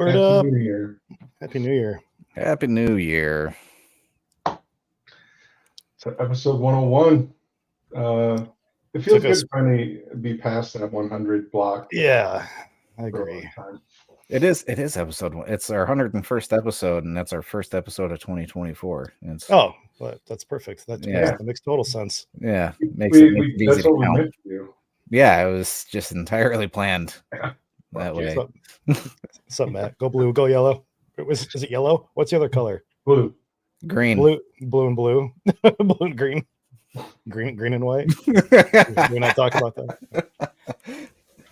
Word Happy up. New Year. Happy New Year. Happy New Year. So episode 101. It feels Took good us- to finally be past that 100 block. Yeah, I for a agree. long time. It is episode 1. It's our 101st episode, and that's our first episode of 2024. It's, Oh, but that's perfect. Yeah. That makes total sense. yeah, makes it easy That's to what we count. meant to do. Yeah, it was just entirely planned Yeah. that Fuck way. What's up, Matt? Go blue, go yellow. Is it yellow? What's the other color? Blue. Green. Blue and blue. Blue and green. Green and white. We're not talking about that.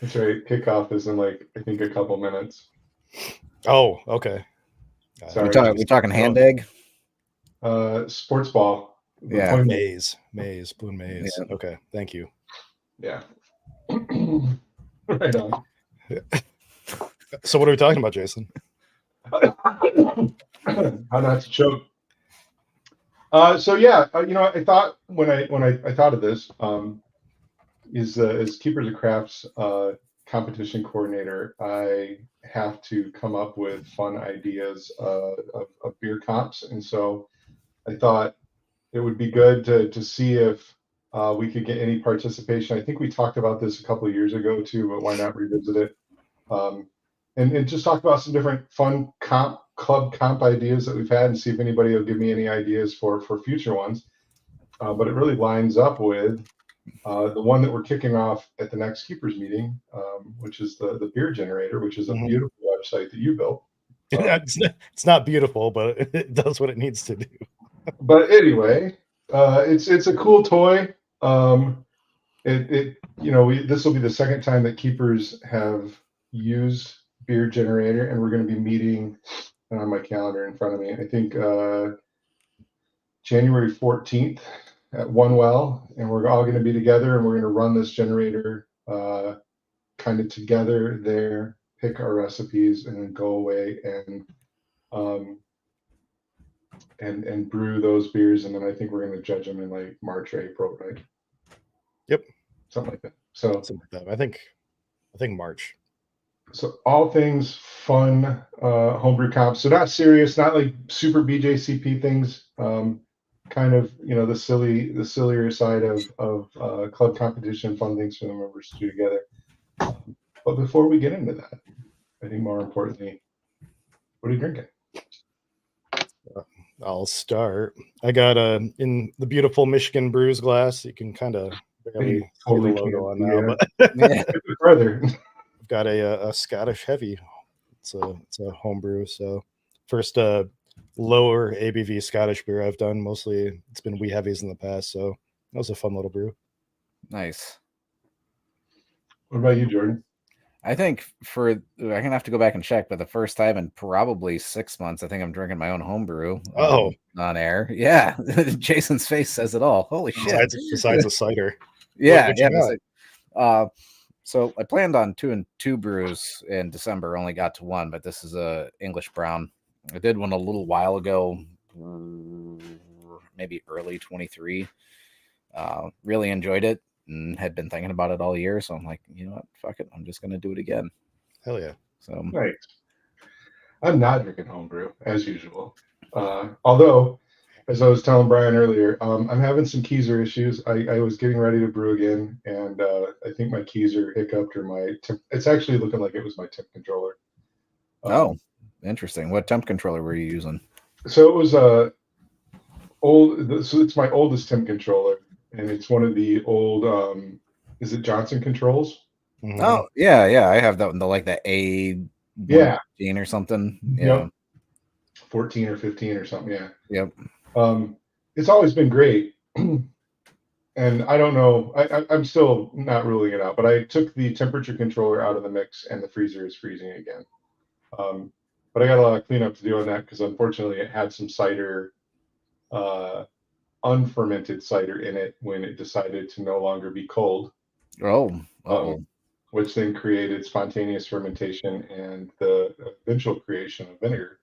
That's right. Kickoff is in I think a couple minutes. Oh, okay. Sorry. We're talking hand egg. Sports ball. We're Yeah. playing- Maze, blue and maze. Yeah. Okay, thank you. Yeah. Right on. So what are we talking about, Jason? How not to choke. So yeah, I thought when I thought of this, as Keepers of Crafts competition coordinator, I have to come up with fun ideas of beer comps, and so I thought it would be good to see if we could get any participation. I think we talked about this a couple of years ago too, but why not revisit it? And just talk about some different fun club comp ideas that we've had and see if anybody will give me any ideas for future ones. But it really lines up with the one that we're kicking off at the next Keepers meeting, which is the beer generator, which is a Mhm. beautiful website that you built. It's not beautiful, but it does what it needs to do. But anyway, it's a cool toy. This will be the second time that Keepers have used beer generator, and we're going to be meeting on my calendar in front of me. I think January 14th at One Well, and we're all going to be together, and we're going to run this generator kind of together there, pick our recipes, and then go away and brew those beers, and then I think we're going to judge them in March or April, right? Yep. Something like that. So Something like that. I think March. So all things fun, homebrew comps. So not serious, not like super BJCP things. Kind of the sillier side of club competition, fun things for the members to do together. But before we get into that, I think more importantly, what are you drinking? I'll start. I got in the beautiful Michigan Brews glass. You can kind of barely see the logo on now, but Yeah. Further. I've got a Scottish heavy. It's a homebrew. So first lower ABV Scottish beer I've done. Mostly it's been wee heavies in the past. So that was a fun little brew. Nice. What about you, Jordan? I think I'm gonna have to go back and check, but the first time in probably 6 months, I think I'm drinking my own homebrew. On air. Yeah. Jason's face says it all. Holy shit. Besides the cider. Yeah, What you yeah. got? So I planned on 2 and 2 brews in December, only got to 1, but this is a English brown. I did one a little while ago, maybe early 23. Really enjoyed it and had been thinking about it all year. So I'm like, you know what? Fuck it. I'm just going to do it again. Hell yeah. So Right. I'm not drinking homebrew as usual. Although, as I was telling Brian earlier, I'm having some keezer issues. I was getting ready to brew again, and I think my keezer hiccuped or it's actually looking like it was my temp controller. Interesting. What temp controller were you using? So it was so it's my oldest temp controller, and it's one of the old is it Johnson controls? Mhm. Oh, yeah. I have that one, the A 15 or something. Yeah. Yep. 14 or 15 or something, yeah. Yep. It's always been great. And I don't know, I'm still not ruling it out, but I took the temperature controller out of the mix and the freezer is freezing again. But I got a lot of cleanup to do on that because unfortunately it had some cider, unfermented cider in it when it decided to no longer be cold. Which then created spontaneous fermentation and the eventual creation of vinegar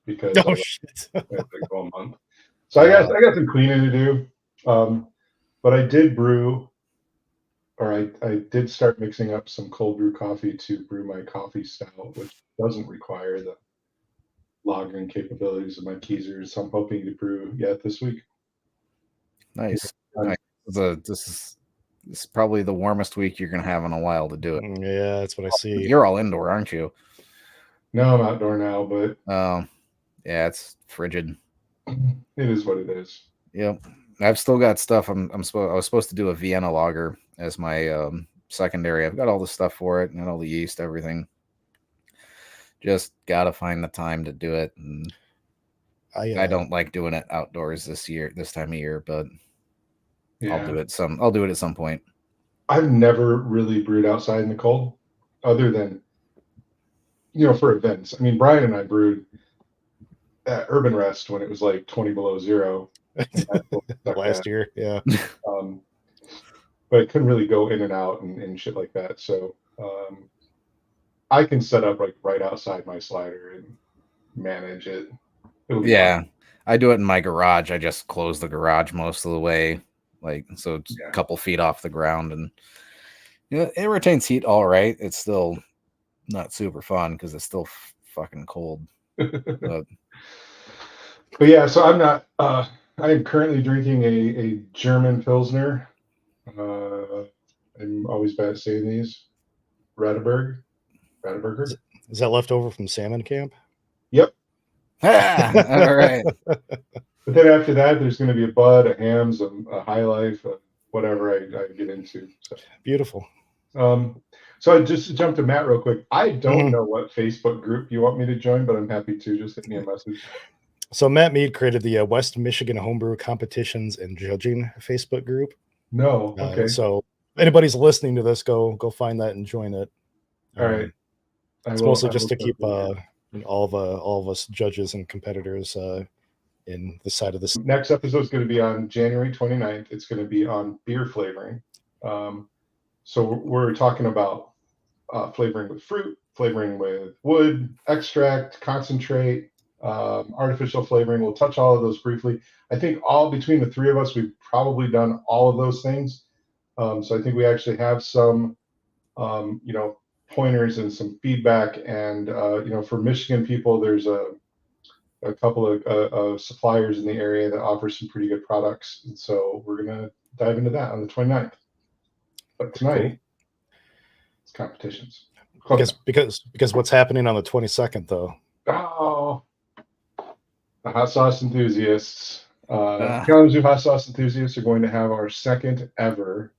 because shit. I had to go a month. So I got some cleaning to do. But I did brew I did start mixing up some cold brew coffee to brew my coffee stout, which doesn't require the lagering capabilities of my keezers. So I'm hoping to brew yet this week. Nice. Nice. This is probably the warmest week you're going to have in a while to do it. Yeah, that's what I see. You're all indoor, aren't you? No, I'm outdoor now, but yeah, it's frigid. It is what it is. Yep. I've still got stuff. I was supposed to do a Vienna lager as my secondary. I've got all the stuff for it and all the yeast, everything. Just gotta find the time to do it. And I don't like doing it outdoors this time of year, but yeah. I'll do it at some point. I've never really brewed outside in the cold, other than for events. I mean, Brian and I brewed at Urban Rest when it was like 20 below zero last year. Yeah. But I couldn't really go in and out and shit like that. So I can set up like right outside my slider and manage it. Yeah. I do it in my garage. I just close the garage most of the way. So it's a couple feet off the ground, and it retains heat all right. It's still not super fun because it's still fucking cold. But yeah, so I'm not. I am currently drinking a German Pilsner. I'm always bad at saying these. Radeberger. Is that left over from Salmon Camp? Yep. All right. But then after that, there's going to be a Bud, a Hams, a High Life, whatever I get into. So. Beautiful. So I just jumped to Matt real quick. I don't know what Facebook group you want me to join, but I'm happy to. Just hit me a message. So Matt Mead created the West Michigan Homebrew Competitions and Judging Facebook group. No, okay. So if anybody's listening to this, go find that and join it. All right. It's mostly just to keep all of us judges and competitors in the side of this. Next episode is going to be on January 29th. It's going to be on beer flavoring. So we're talking about flavoring with fruit, flavoring with wood, extract, concentrate, artificial flavoring. We'll touch all of those briefly. I think all between the three of us, we've probably done all of those things. So I think we actually have some, pointers and some feedback. And, for Michigan people, there's a couple of suppliers in the area that offer some pretty good products. And so we're going to dive into that on the 29th. But tonight, it's competitions. Because what's happening on the 22nd, though? Oh, the hot sauce enthusiasts. Kalamazoo hot sauce enthusiasts are going to have our second ever.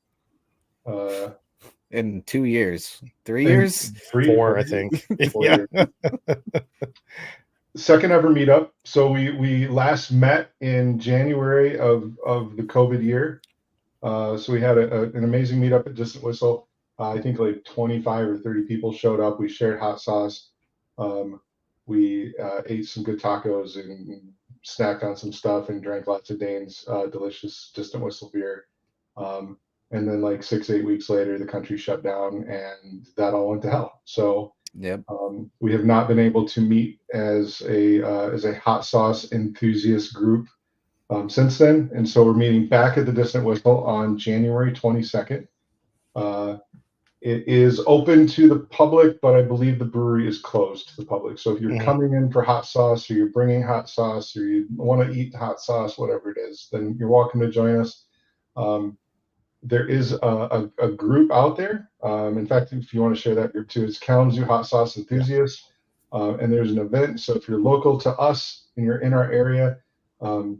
In 2 years, 3 years, 4, I think. 4 years. Second ever meetup. So we last met in January of the COVID year. So we had an amazing meetup at Distant Whistle. I think like 25 or 30 people showed up. We shared hot sauce. We ate some good tacos and snacked on some stuff and drank lots of Dane's delicious Distant Whistle beer. And then like 6-8 weeks later, the country shut down and that all went to hell. So yep. We have not been able to meet as a hot sauce enthusiast group since then. And so we're meeting back at the Distant Whistle on January 22nd. It is open to the public, but I believe the brewery is closed to the public. So if you're coming in for hot sauce, or you're bringing hot sauce, or you want to eat hot sauce, whatever it is, then you're welcome to join us. There is a group out there. In fact, if you want to share that group too, it's Kalamazoo Hot Sauce Enthusiasts. And there's an event. So if you're local to us and you're in our area, or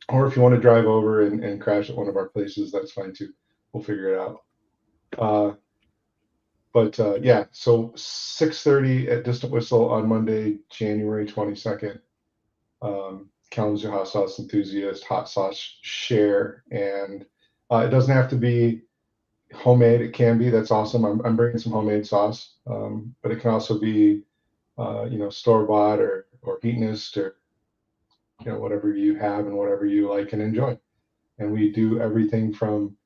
if you want to drive over and crash at one of our places, that's fine too. We'll figure it out. Yeah, so 6:30 at Distant Whistle on Monday, January 22nd. Kalamazoo Hot Sauce Enthusiast, Hot Sauce Share, and it doesn't have to be homemade. It can be. That's awesome. I'm bringing some homemade sauce, but it can also be, store bought or heatonist or whatever you have and whatever you like and enjoy. And we do everything from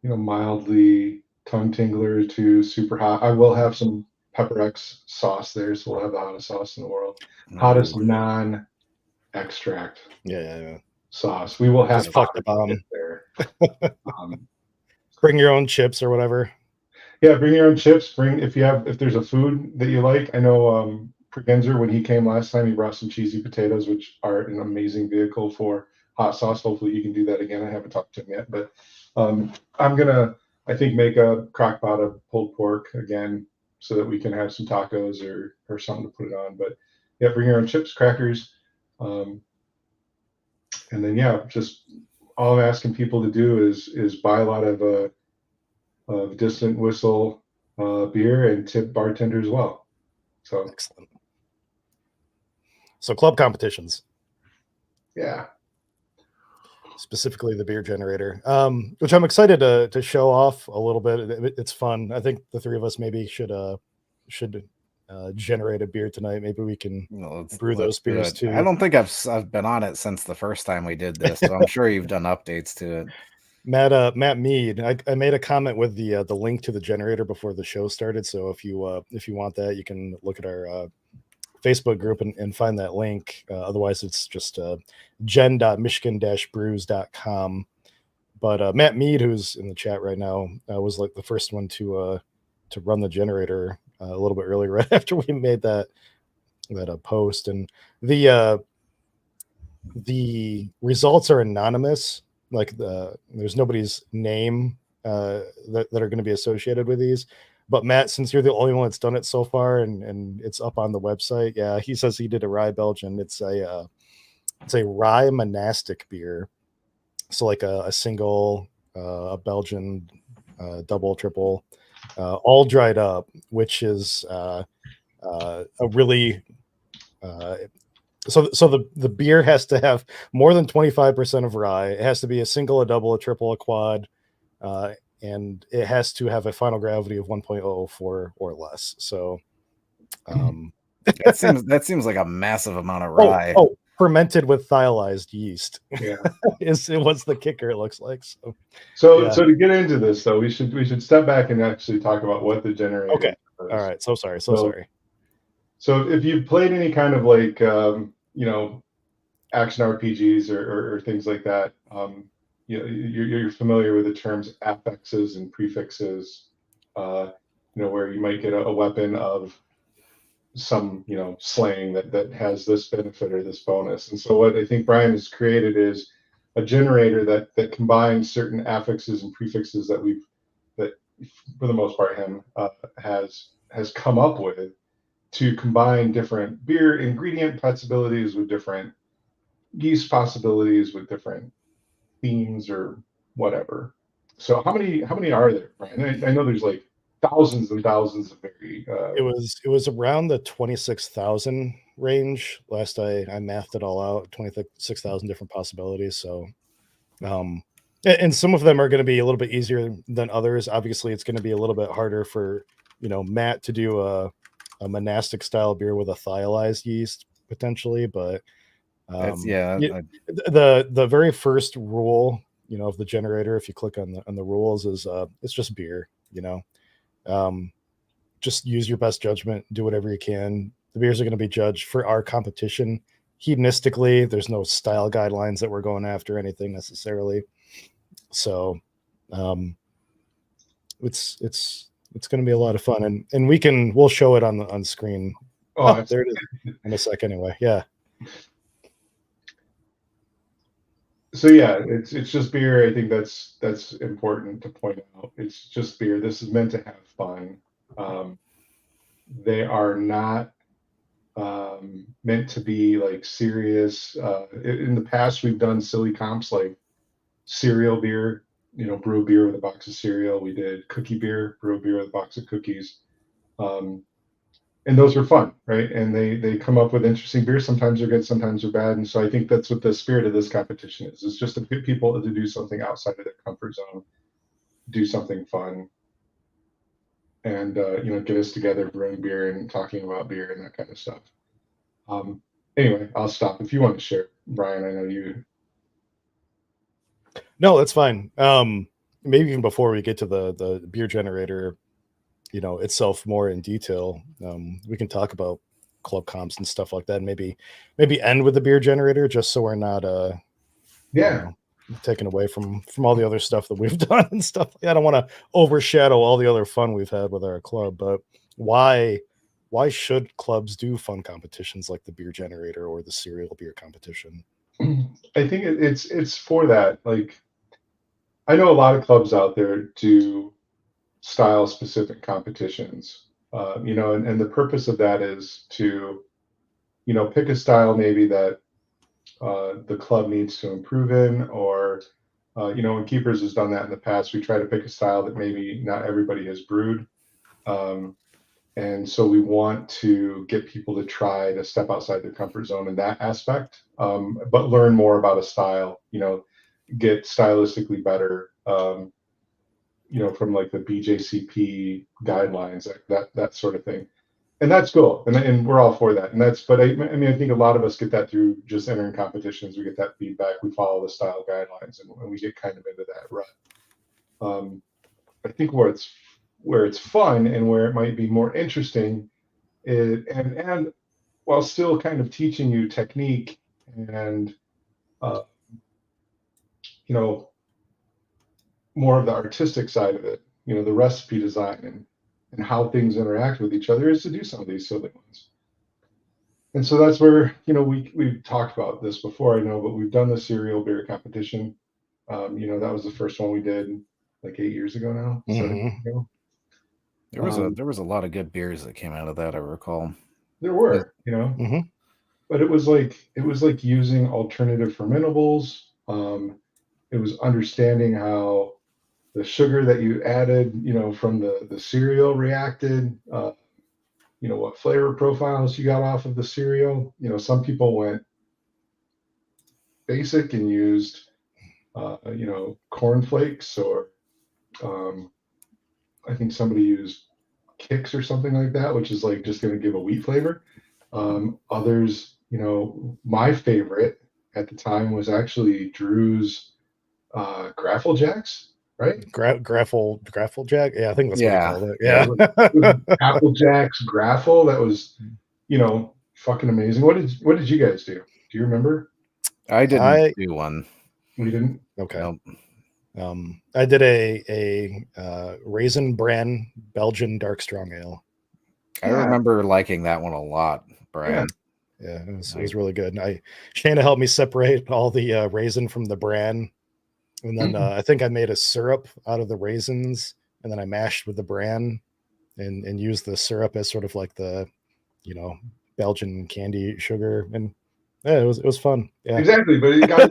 mildly tongue tingler to super hot. I will have some Pepper X sauce there, so we'll have the hottest sauce in the world, hottest non-extract. Yeah. Sauce. We will have fuck the bomb there. Bring your own chips or whatever. Yeah, bring your own chips. If there's a food that you like. I know Pregenzer, when he came last time, he brought some cheesy potatoes, which are an amazing vehicle for hot sauce. Hopefully he can do that again. I haven't talked to him yet, but I'm gonna, I think, make a crock pot of pulled pork again so that we can have some tacos or something to put it on. But yeah, bring your own chips, crackers, and then yeah, just all I'm asking people to do is buy a lot of Distant Whistle beer and tip bartenders well. So excellent. So club competitions. Yeah. Specifically the beer generator, which I'm excited to show off a little bit. It's fun. I think the three of us maybe should generate a beer tonight. Maybe we can brew those beers too. I don't think I've been on it since the first time we did this, so I'm sure you've done updates to it. Matt Mead, I made a comment with the link to the generator before the show started. So if you want that, you can look at our Facebook group and find that link. Otherwise, it's just gen.michigan-brews.com. But Matt Mead, who's in the chat right now, was like the first one to run the generator a little bit earlier, right after we made that post. And the results are anonymous. Like there's nobody's name that are going to be associated with these. But Matt, since you're the only one that's done it so far, and it's up on the website, yeah, he says he did a rye Belgian. It's a rye monastic beer, so like a single, a Belgian, double, triple, all dried up, which is a really so the beer has to have more than 25% of rye. It has to be a single, a double, a triple, a quad. And it has to have a final gravity of 1.004 or less. So that seems like a massive amount of rye. Fermented with thiolized yeast. Yeah. What's the kicker, it looks like. So to get into this though, we should step back and actually talk about what the generator is. All right. So sorry. So if you've played any kind of like action RPGs or things like that, you're familiar with the terms affixes and prefixes, where you might get a weapon of some, slang that has this benefit or this bonus. And so what I think Brian has created is a generator that combines certain affixes and prefixes that for the most part him has come up with to combine different beer ingredient possibilities with different yeast possibilities with different themes or whatever. So how many are there, Brian? I know there's like thousands and thousands of very it was around the 26,000 range last I mathed it all out. 26,000 different possibilities. So and some of them are going to be a little bit easier than others. Obviously it's going to be a little bit harder for Matt to do a monastic style beer with a thiolized yeast potentially, but the very first rule of the generator, if you click on the rules, is it's just beer. Just use your best judgment, do whatever you can. The beers are going to be judged for our competition hedonistically. There's no style guidelines that we're going after anything necessarily, so it's going to be a lot of fun, and we'll show it on screen. There it is in a sec anyway. Yeah. So yeah, it's just beer. I think that's important to point out. It's just beer. This is meant to have fun. They are not meant to be like serious. In the past, we've done silly comps like cereal beer. Brew beer with a box of cereal. We did cookie beer, brew beer with a box of cookies. And those are fun, right? And they come up with interesting beers. Sometimes they're good, sometimes they're bad. And so I think that's what the spirit of this competition is. It's just to get people to do something outside of their comfort zone, do something fun, and get us together brewing beer and talking about beer and that kind of stuff. Anyway, I'll stop. If you want to share, Brian, I know you. No, that's fine. Maybe even before we get to the beer generator, itself more in detail, we can talk about club comps and stuff like that. Maybe end with the beer generator, just so we're not taken away from all the other stuff that we've done and stuff. I don't want to overshadow all the other fun we've had with our club, but why should clubs do fun competitions like the beer generator or the cereal beer competition? I think it's for that. Like, I know a lot of clubs out there do style specific competitions, and the purpose of that is to, pick a style maybe that the club needs to improve in, or when Keepers has done that in the past, we try to pick a style that maybe not everybody has brewed. Um, and so we want to get people to try to step outside their comfort zone in that aspect, but learn more about a style, get stylistically better, from like the BJCP guidelines, that sort of thing. And that's cool. And we're all for that. And but I mean, I think a lot of us get that through just entering competitions. We get that feedback. We follow the style guidelines, and we get kind of into that rut. I think where it's fun and where it might be more interesting and while still kind of teaching you technique and uh, more of the artistic side of it, the recipe design and how things interact with each other, is to do some of these silly ones. And so that's where, we've talked about this before, I know, but we've done the cereal beer competition. That was the first one we did like 8 years ago now. 7 years ago. There was a lot of good beers that came out of that, I recall. There were, but it was like using alternative fermentables. It was understanding how the sugar that you added, from the cereal reacted, what flavor profiles you got off of the cereal. Some people went basic and used, corn flakes, or I think somebody used Kix or something like that, which is like just going to give a wheat flavor. Others, my favorite at the time was actually Drew's Graffle Jacks. Right? Graffle Jack. Yeah, I think that's what he called it. Yeah. Apple Jacks Graffle. That was, fucking amazing. What did you guys do? Do you remember? I didn't do one. We didn't? Okay. Nope. I did a Raisin Bran Belgian Dark Strong Ale. I remember liking that one a lot, Brian. Yeah, it was really good. And Shayna helped me separate all the raisin from the bran. And then I think I made a syrup out of the raisins, and then I mashed with the bran and used the syrup as sort of like the, Belgian candy sugar. And yeah, it was fun. Yeah. Exactly. But it got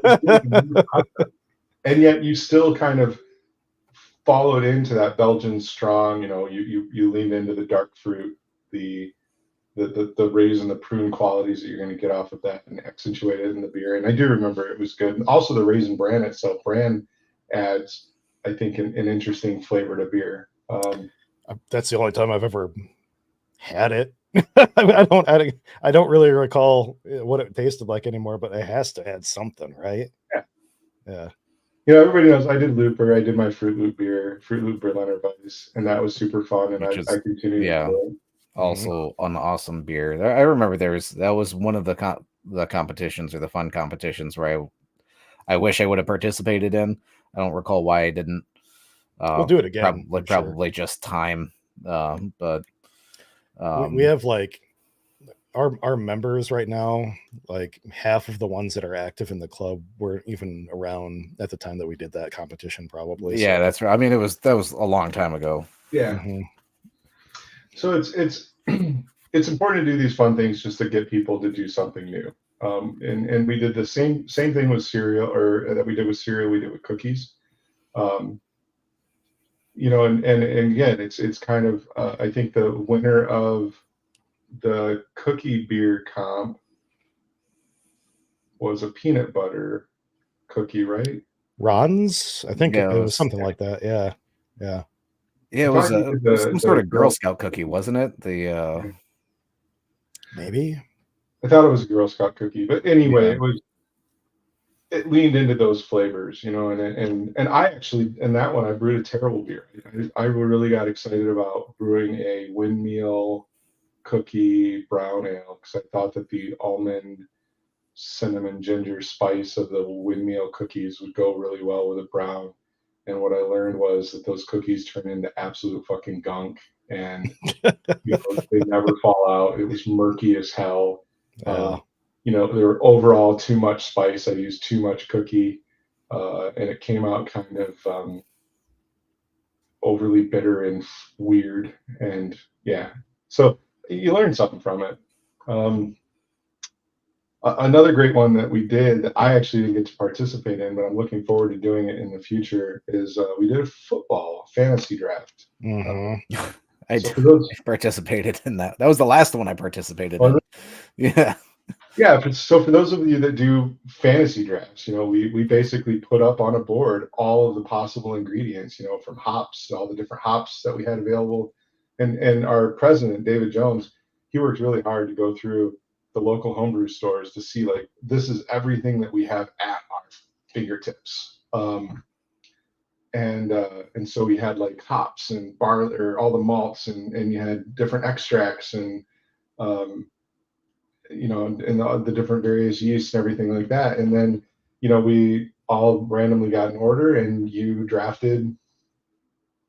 and yet you still kind of followed into that Belgian strong, you leaned into the dark fruit, the raisin, the prune qualities that you're going to get off of that, and accentuate it in the beer. And I do remember it was good. And also the raisin bran itself, bran adds, I think, an interesting flavor to beer. That's the only time I've ever had it. I don't really recall what it tasted like anymore, but it has to add something, right? Yeah. Everybody knows I did Looper. I did my Fruit Loop Berliner Weiss, and that was super fun. And I continue to do it. Also an awesome beer. I remember that was one of the competitions, or the fun competitions, where I wish I would have participated in. I don't recall why I didn't. We'll do it again. Probably just time. But we have like our members right now, like half of the ones that are active in the club weren't even around at the time that we did that competition, probably. Yeah, so. That's right. I mean, that was a long time ago. Yeah. Mm-hmm. So it's it's important to do these fun things just to get people to do something new. And we did the same thing with cereal, or that we did with cereal, we did with cookies. And again, it's kind of I think the winner of the cookie beer comp was a peanut butter cookie, right? Ron's, I think it was something like that. Yeah. Yeah, it was some sort of Girl Scout cookie, wasn't it? Maybe. I thought it was a Girl Scout cookie, but anyway, it leaned into those flavors, and I actually, in that one, I brewed a terrible beer. I really got excited about brewing a windmeal cookie brown ale, because I thought that the almond cinnamon ginger spice of the windmeal cookies would go really well with a brown. And what I learned was that those cookies turn into absolute fucking gunk, and they never fall out. It was murky as hell. Yeah. They were overall too much spice. I used too much cookie, and it came out kind of overly bitter and weird. And yeah, so you learn something from it. Another great one that we did that I actually didn't get to participate in, but I'm looking forward to doing it in the future, is we did a football fantasy draft. I participated in that. That was the last one I participated in. Yeah. Yeah. So for those of you that do fantasy drafts, we basically put up on a board all of the possible ingredients, from hops, all the different hops that we had available. And our president, David Jones, he worked really hard to go through the local homebrew stores to see, like, this is everything that we have at our fingertips. And so we had like hops and barley, or all the malts, and you had different extracts and and the different various yeasts and everything like that. And then we all randomly got an order, and you drafted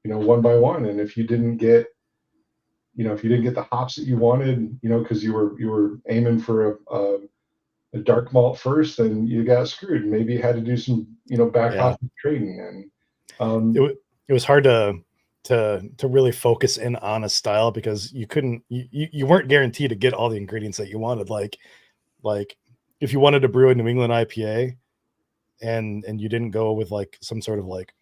one by one. And if you didn't get the hops that you wanted, because you were aiming for a dark malt first, then you got screwed. Maybe you had to do some back office trading. And it was hard to really focus in on a style, because you weren't guaranteed to get all the ingredients that you wanted. Like if you wanted to brew a New England IPA and you didn't go with like some sort of like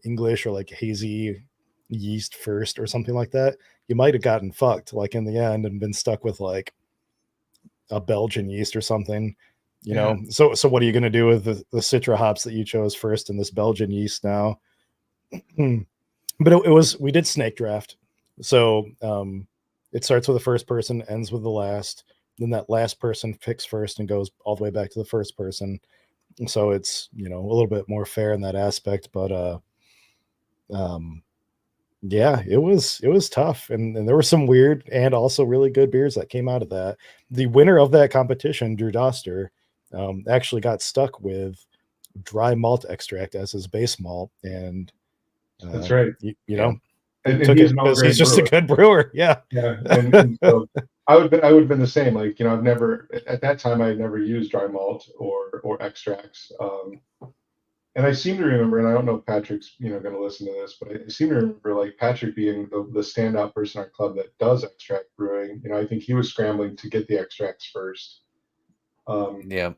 English or like hazy yeast first or something like that, you might have gotten fucked like in the end and been stuck with like a Belgian yeast or something. So what are you going to do with the Citra hops that you chose first and this Belgian yeast now? But we did snake draft. So it starts with the first person, ends with the last. Then that last person picks first and goes all the way back to the first person. And so it's, a little bit more fair in that aspect. But yeah, it was tough. And there were some weird and also really good beers that came out of that. The winner of that competition, Drew Doster, actually got stuck with dry malt extract as his base malt. And that's right. And he's just a good brewer. Yeah. And so I would have been the same. Like, I've never, at that time, I had never used dry malt or extracts. And I seem to remember, and I don't know if Patrick's, going to listen to this, but I seem to remember like Patrick being the standout person in our club that does extract brewing. I think he was scrambling to get the extracts first. Yeah.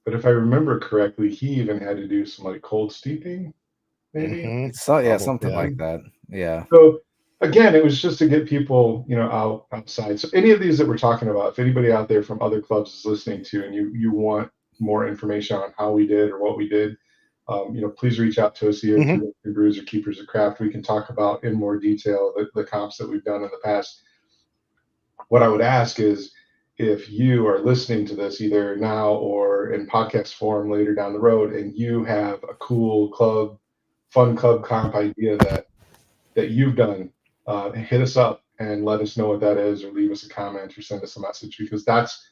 But if I remember correctly, he even had to do some like cold steeping. Maybe. Mm-hmm. So something like that. Yeah. So again, it was just to get people, outside. So any of these that we're talking about, if anybody out there from other clubs is listening to, and you want more information on how we did or what we did, please reach out to us either through Brews or Keepers of Craft. We can talk about in more detail the comps that we've done in the past. What I would ask is, if you are listening to this either now or in podcast form later down the road, and you have a cool fun club comp idea that you've done, hit us up and let us know what that is, or leave us a comment or send us a message, because that's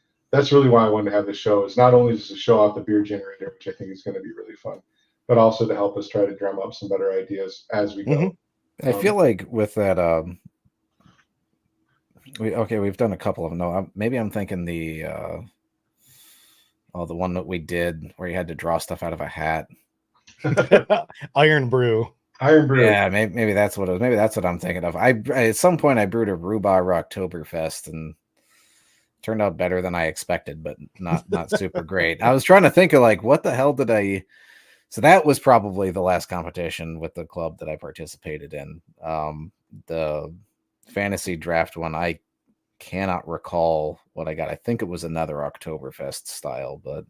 really why I wanted to have this show. Is not only just to show off the beer generator, which I think is going to be really fun, but also to help us try to drum up some better ideas as we go. I feel like with that, we've done a couple of them. No, maybe I'm thinking the one that we did where you had to draw stuff out of a hat. Iron Brew. Yeah, maybe that's what it was. Maybe that's what I'm thinking of. I at some point I brewed a rhubarb Oktoberfest and turned out better than I expected, but not super great. I was trying to think of like, what the hell did I? So that was probably the last competition with the club that I participated in. The fantasy draft one, I cannot recall what I got. I think it was another Oktoberfest style, but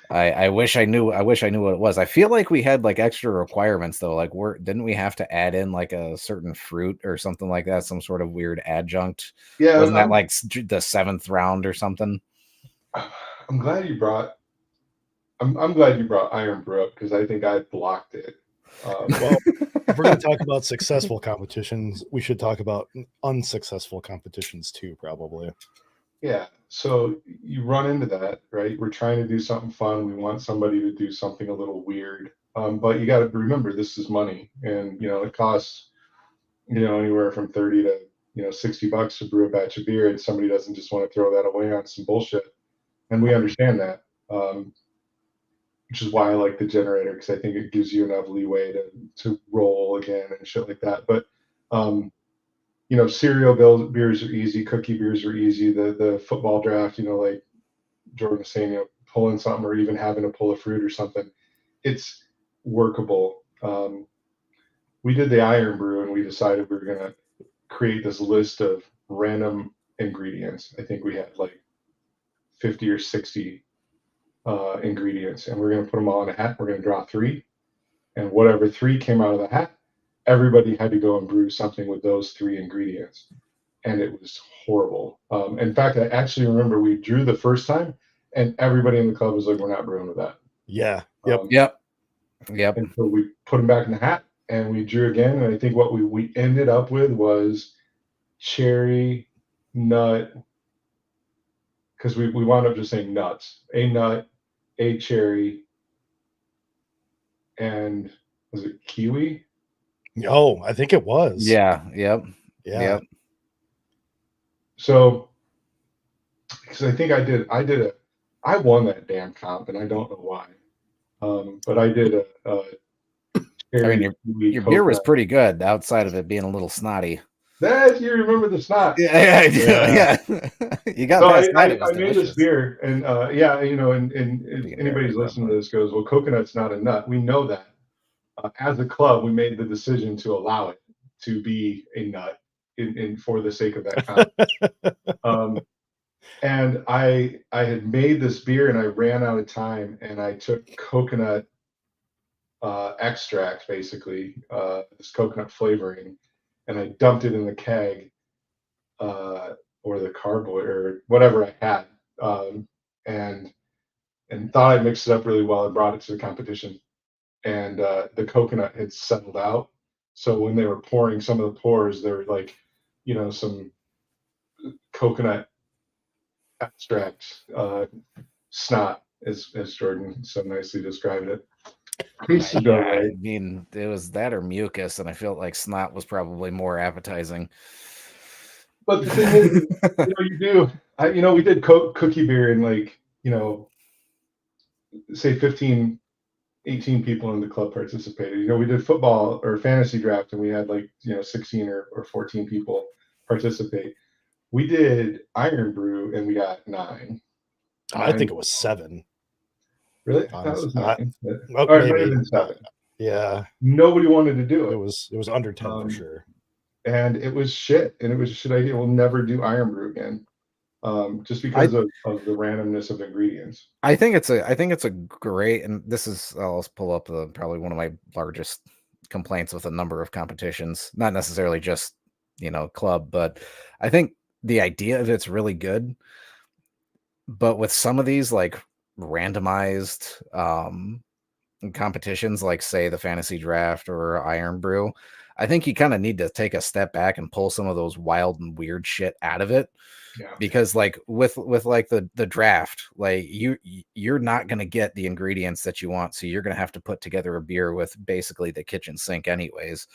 I wish I knew what it was. I feel like we had like extra requirements though. Like didn't we have to add in like a certain fruit or something like that? Some sort of weird adjunct. Yeah. Wasn't that like the 7th round or something? I'm glad you brought Iron Brew up, because I think I blocked it. Well, if we're going to talk about successful competitions, we should talk about unsuccessful competitions too, probably. Yeah. So you run into that, right? We're trying to do something fun. We want somebody to do something a little weird. But you got to remember this is money, and it costs anywhere from 30 to $60 to brew a batch of beer, and somebody doesn't just want to throw that away on some bullshit. And we understand that, which is why I like the generator, because I think it gives you enough leeway to roll again and shit like that. But cereal beers are easy, cookie beers are easy. The football draft, like Jordan was saying, pulling something or even having to pull a fruit or something, it's workable. We did the iron brew and we decided we were going to create this list of random ingredients. I think we had like 50 or 60 ingredients, and we're going to put them all in a hat. We're going to draw three, and whatever three came out of the hat, everybody had to go and brew something with those three ingredients. And it was horrible. In fact, I actually remember we drew the first time, and everybody in the club was like, "We're not brewing with that." Yeah. Yep. Yep. And so we put them back in the hat, and we drew again. And I think what we ended up with was cherry, nut, because we wound up just saying nuts, a nut, a cherry, and was it kiwi? Oh, I think it was. Yeah. Yep. Yeah. Yep. So, because I think I won that damn comp, and I don't know why. But I did a I mean, your beer was pretty good outside of it being a little snotty. That you remember the snot? Yeah. You got that snot. I made this beer, and and anybody's listening to this goes, well, coconut's not a nut. We know that. As a club, we made the decision to allow it to be a nut in for the sake of that comp. And I had made this beer and I ran out of time, and I took coconut extract, basically this coconut flavoring, and I dumped it in the keg or the carboy or whatever I had, and thought I mixed it up really well and brought it to the competition. And the coconut had settled out, so when they were pouring some of the pours, there were like some coconut extract snot, as Jordan so nicely described it. Yeah, I mean, it was that or mucus, and I felt like snot was probably more appetizing. But the thing is, we did cookie beer, and like, say 15, 18 people in the club participated. We did football or fantasy draft, and we had like 16 or 14 people participate. We did iron brew, and we got 9. I think it was 7. Really? I thought it was 9. Or maybe been 7. Yeah. Nobody wanted to do it. It was under 10 for sure. And it was shit. And it was a shit idea. We'll never do iron brew again. Just because of the randomness of ingredients. I think it's a great, and this is, I'll pull up probably one of my largest complaints with a number of competitions, not necessarily just club, but I think the idea of it's really good. But with some of these like randomized competitions, like say the fantasy draft or iron brew, I think you kind of need to take a step back and pull some of those wild and weird shit out of it. Yeah. Because like with like the draft, like you're not going to get the ingredients that you want, so you're going to have to put together a beer with basically the kitchen sink anyways.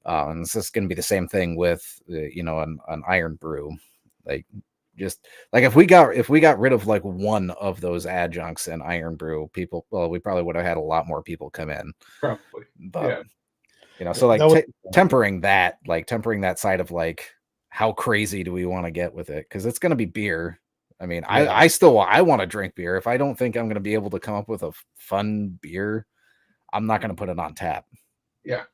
And this is going to be the same thing with an iron brew. Like, just like if we got rid of like one of those adjuncts in iron brew, we probably would have had a lot more people come in. Probably. But so like tempering that side of like, how crazy do we want to get with it? Because it's going to be beer. I mean, I want to drink beer. If I don't think I'm going to be able to come up with a fun beer, I'm not going to put it on tap. Yeah,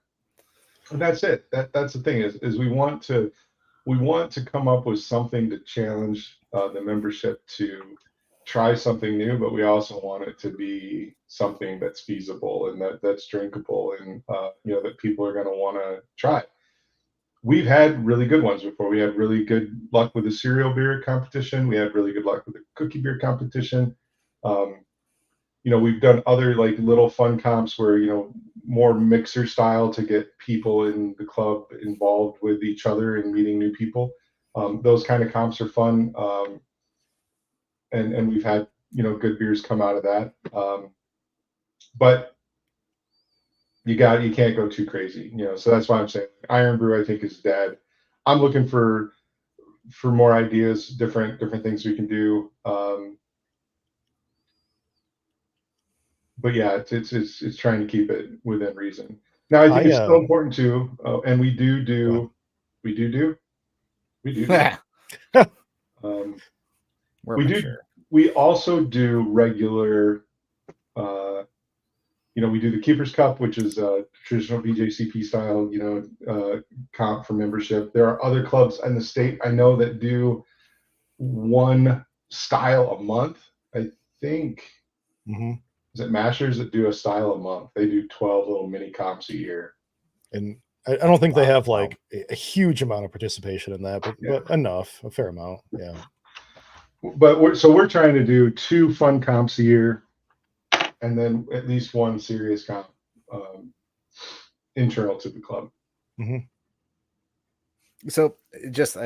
and that's it. That's the thing is we want to come up with something to challenge the membership to try something new, but we also want it to be something that's feasible and that's drinkable, and that people are going to want to try. We've had really good ones before. We had really good luck with the cereal beer competition. We had really good luck with the cookie beer competition. We've done other like little fun comps where, more mixer style to get people in the club involved with each other and meeting new people. Those kind of comps are fun. and we've had good beers come out of that. But you can't go too crazy, So that's why I'm saying Iron Brew I think is dead. I'm looking for more ideas, different things we can do. But yeah, it's trying to keep it within reason. Now I think it's still important too, and we do. We also do regular. We do the Keepers Cup, which is a traditional BJCP style, comp for membership. There are other clubs in the state I know that do one style a month. I think is it Mashers that do a style a month? They do 12 little mini comps a year, and I don't think they have like a huge amount of participation in that, but enough, a fair amount, yeah. But we're trying to do 2 fun comps a year, and then at least 1 serious comp internal to the club. So just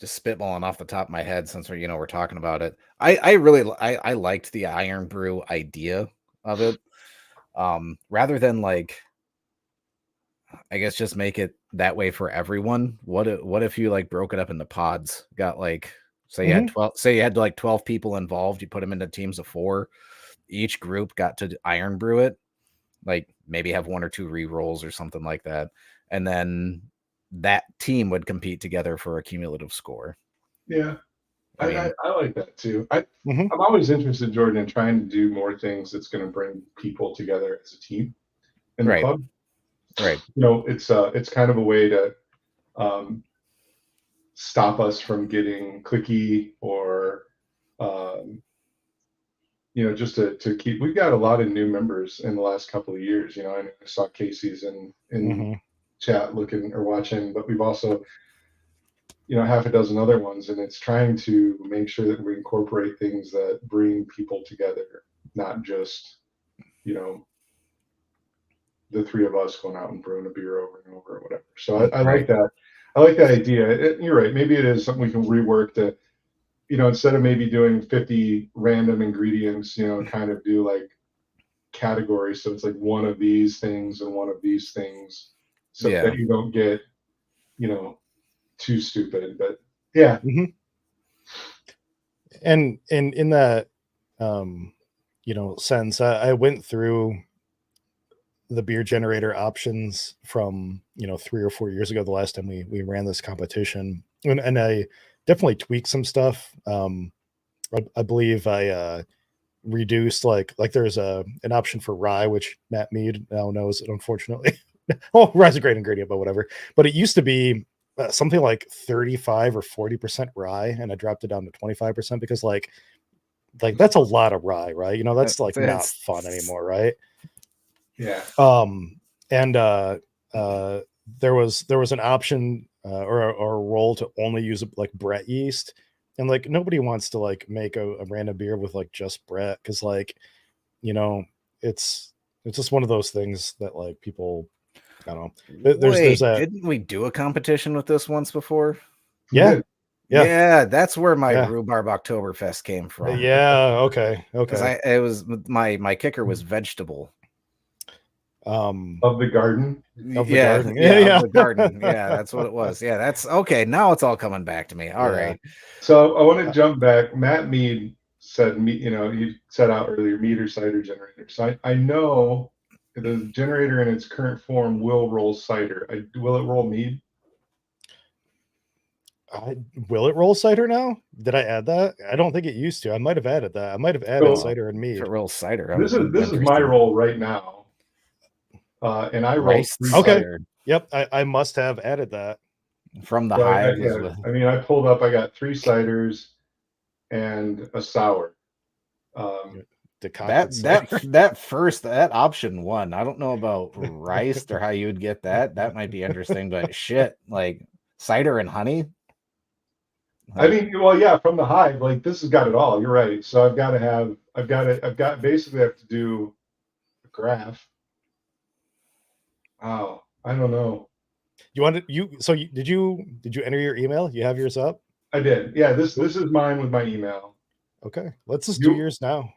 spitballing off the top of my head, since we're talking about it, I really liked the Iron Brew idea of it, rather than like, I guess just make it that way for everyone. What if you like broke it up into pods? Got like, say you had 12, say you had like 12 people involved. You put them into teams of 4. Each group got to Iron Brew it, like maybe have 1 or 2 re-rolls or something like that, and then that team would compete together for a cumulative score. Yeah, I like that too. I'm always interested, Jordan, in trying to do more things that's going to bring people together as a team in the club. Right. It's kind of a way to stop us from getting cliquey or just to keep. We've got a lot of new members in the last couple of years. I saw Casey's in chat looking or watching, but we've also half a dozen other ones, and it's trying to make sure that we incorporate things that bring people together, not just the 3 of us going out and brewing a beer over and over or whatever. So I like that. I like that idea. You're right. Maybe it is something we can rework to, instead of maybe doing 50 random ingredients, kind of do like categories. So it's like 1 of these things and 1 of these things, so that you don't get, too stupid. But yeah. And in that, sense, I went through the beer generator options from 3 or 4 years ago, the last time we ran this competition, and I definitely tweaked some stuff. I believe I reduced like there's an option for rye, which Matt Mead now knows, unfortunately. Oh, rye's a great ingredient, but whatever. But it used to be something like 35 or 40% rye, and I dropped it down to 25% because like that's a lot of rye, right? That's like not fun anymore, right? Yeah. And there was an option or a role to only use like Brett yeast, and like nobody wants to like make a random beer with like just Brett, because like it's just one of those things that like people, I don't know. Didn't we do a competition with this once before? Yeah. That's where my rhubarb Oktoberfest came from. Yeah. Okay. Because it was my kicker was vegetable. Of the garden. Of the garden. Yeah, that's what it was. Yeah, that's okay. Now it's all coming back to me. All right. So I want to jump back. Matt Mead said, he said out earlier, mead or cider generator. So I know the generator in its current form will roll cider. Will it roll mead? Will it roll cider now? Did I add that? I don't think it used to. I might have added that. I might have added cider and mead. If it rolls cider. This is my roll right now. And I rolled 3 cider. Yep, I must have added that. From the hive. I pulled up, I got 3 ciders and a sour. That option 1, I don't know about rice or how you would get that. That might be interesting, but shit, like cider and honey. I mean, well, yeah, from the hive, like this has got it all. You're right. So I've got basically have to do a graph. Oh, I don't know. Did you enter your email? You have yours up? I did. Yeah, this is mine with my email. Okay, let's just do yours now.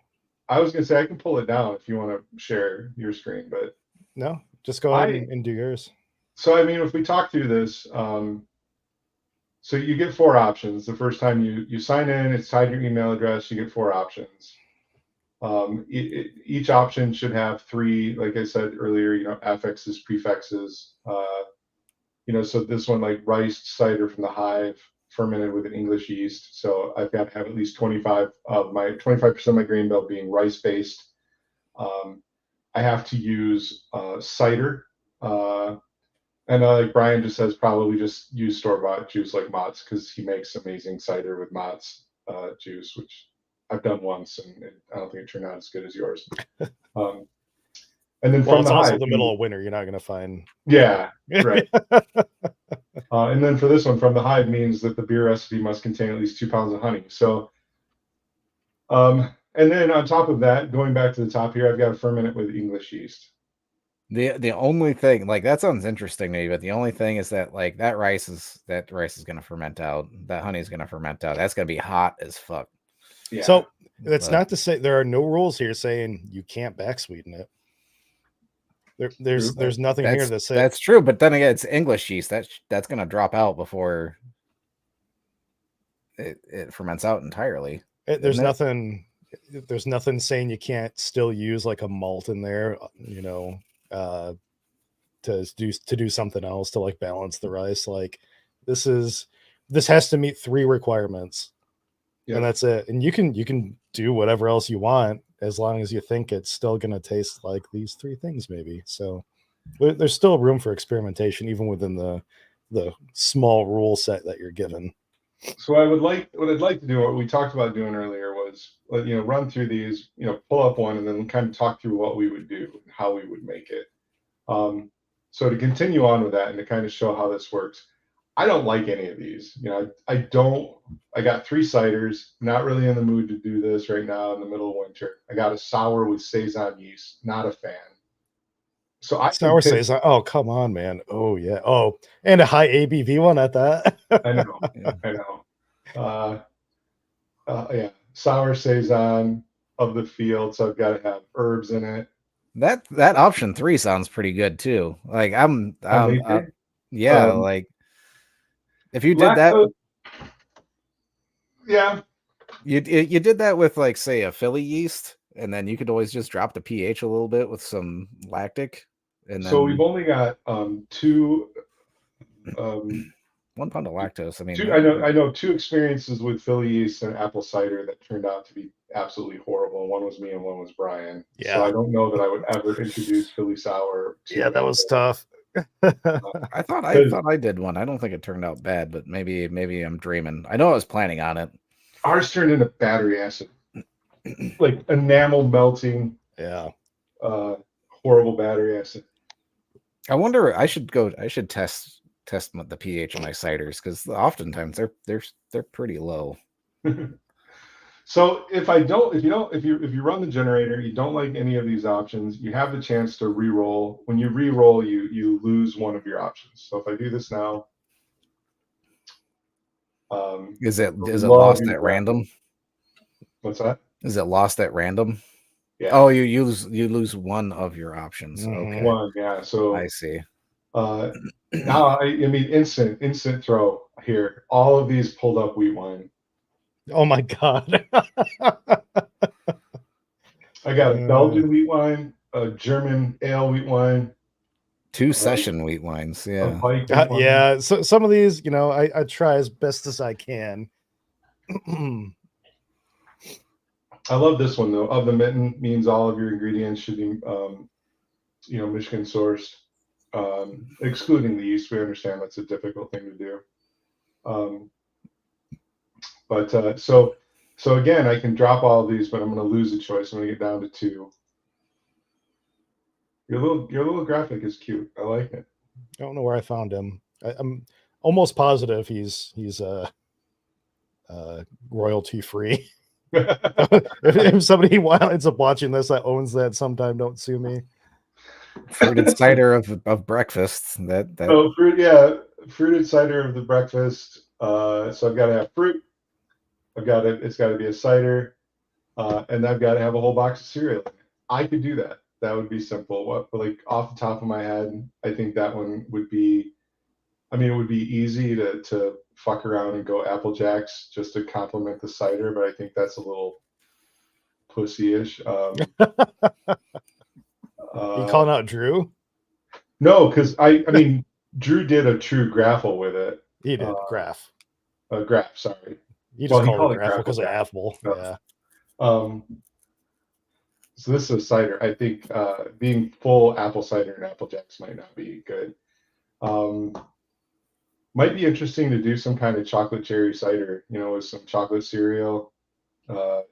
I was gonna say I can pull it down if you want to share your screen, but No, just go ahead and do yours. So I mean, if we talk through this, so you get 4 options. The first time you sign in, it's tied to your email address. You get 4 options. Each option should have 3, like I said earlier, affixes, prefixes. So this one, like rice cider from the hive, fermented with an English yeast. So I've got to have at least 25% of my grain bill being rice based. I have to use cider. And like Brian just says, probably just use store-bought juice like Mott's because he makes amazing cider with Mott's juice, which I've done once, and I don't think it turned out as good as yours. And then from it's the also hive, the middle of winter. You're not going to find. Yeah, right. And then for this one, from the hive means that the beer recipe must contain at least 2 pounds of honey. So, and then on top of that, going back to the top here, I've got to ferment it with English yeast. The only thing, like, that sounds interesting to me, but the only thing is that, like, that rice is going to ferment out. That honey is going to ferment out. That's going to be hot as fuck. Yeah. So that's not to say there are no rules here saying you can't back sweeten it. There's nothing here that says that's true, but then again, it's English yeast. That's going to drop out before it ferments out entirely. There's nothing saying you can't still use like a malt in there, to do something else to like balance the rice. Like this has to meet 3 requirements. Yep. And that's it. And you can do whatever else you want as long as you think it's still going to taste like these 3 things maybe. So there's still room for experimentation even within the small rule set that you're given. So what I'd like to do, what we talked about doing earlier was, run through these, pull up one and then kind of talk through what we would do and how we would make it. So to continue on with that and to kind of show how this works, I don't like any of these. I got 3 ciders, not really in the mood to do this right now in the middle of winter. I got a sour with Saison yeast, not a fan. So sour Saison. Oh, come on, man. Oh yeah. Oh, and a high ABV one at that. I know. I know. Yeah. Sour Saison of the field. So I've got to have herbs in it. That option 3 sounds pretty good too. Like like if you did that, yeah, you did that with, like, say, a Philly yeast, and then you could always just drop the pH a little bit with some lactic. And then, so we've only got 2 1 pound of lactose. I mean, I know 2 experiences with Philly yeast and apple cider that turned out to be absolutely horrible. One was me and one was Brian. Yeah. So I don't know that I would ever introduce Philly sour. Yeah, that was tough. I thought I did one. I don't think it turned out bad, but maybe I'm dreaming. I know I was planning on it. Ours turned into battery acid, like enamel melting. Yeah. Horrible battery acid. I wonder. I should test the pH of my ciders because oftentimes they're pretty low. So if you run the generator, you don't like any of these options, you have the chance to re-roll. When you re-roll, you lose one of your options. So if I do this now, is it lost at random? What's that? Is it lost at random? Yeah. Oh, you lose one of your options. Mm-hmm. Okay. One, yeah. So I see. Now I mean instant throw here. All of these pulled up wheat wine. Oh my god. I got a Belgian wheat wine, a German ale wheat wine, 2 session wheat wines. Yeah. Yeah. So some of these, I try as best as I can. I love this one though. Of the mitten means all of your ingredients should be, Michigan sourced, excluding the yeast. We understand that's a difficult thing to do. But so again, I can drop all of these, but I'm going to lose a choice. I'm going to get down to 2. Your little graphic is cute. I like it. I don't know where I found him. I'm almost positive he's royalty free. if somebody ends up watching this that owns that sometime, don't sue me. Fruited cider of breakfast. Fruited cider of the breakfast. So I've got to have fruit. It's got to be a cider. and I've got to have a whole box of cereal. I could do that. That would be simple. What, like off the top of my head, I think that one would be. I mean, it would be easy to fuck around and go Apple Jacks just to complement the cider, but I think that's a little pussy-ish. You calling out Drew? No, because I mean, Drew did a true graffle with it. He did graph. Graph, sorry. You just Well, he called called it it graffle because of graffle, apple. yeah. Yeah. So this is a cider. I think being full apple cider and Apple Jacks might not be good. Might be interesting to do some kind of chocolate cherry cider, you know, with some chocolate cereal.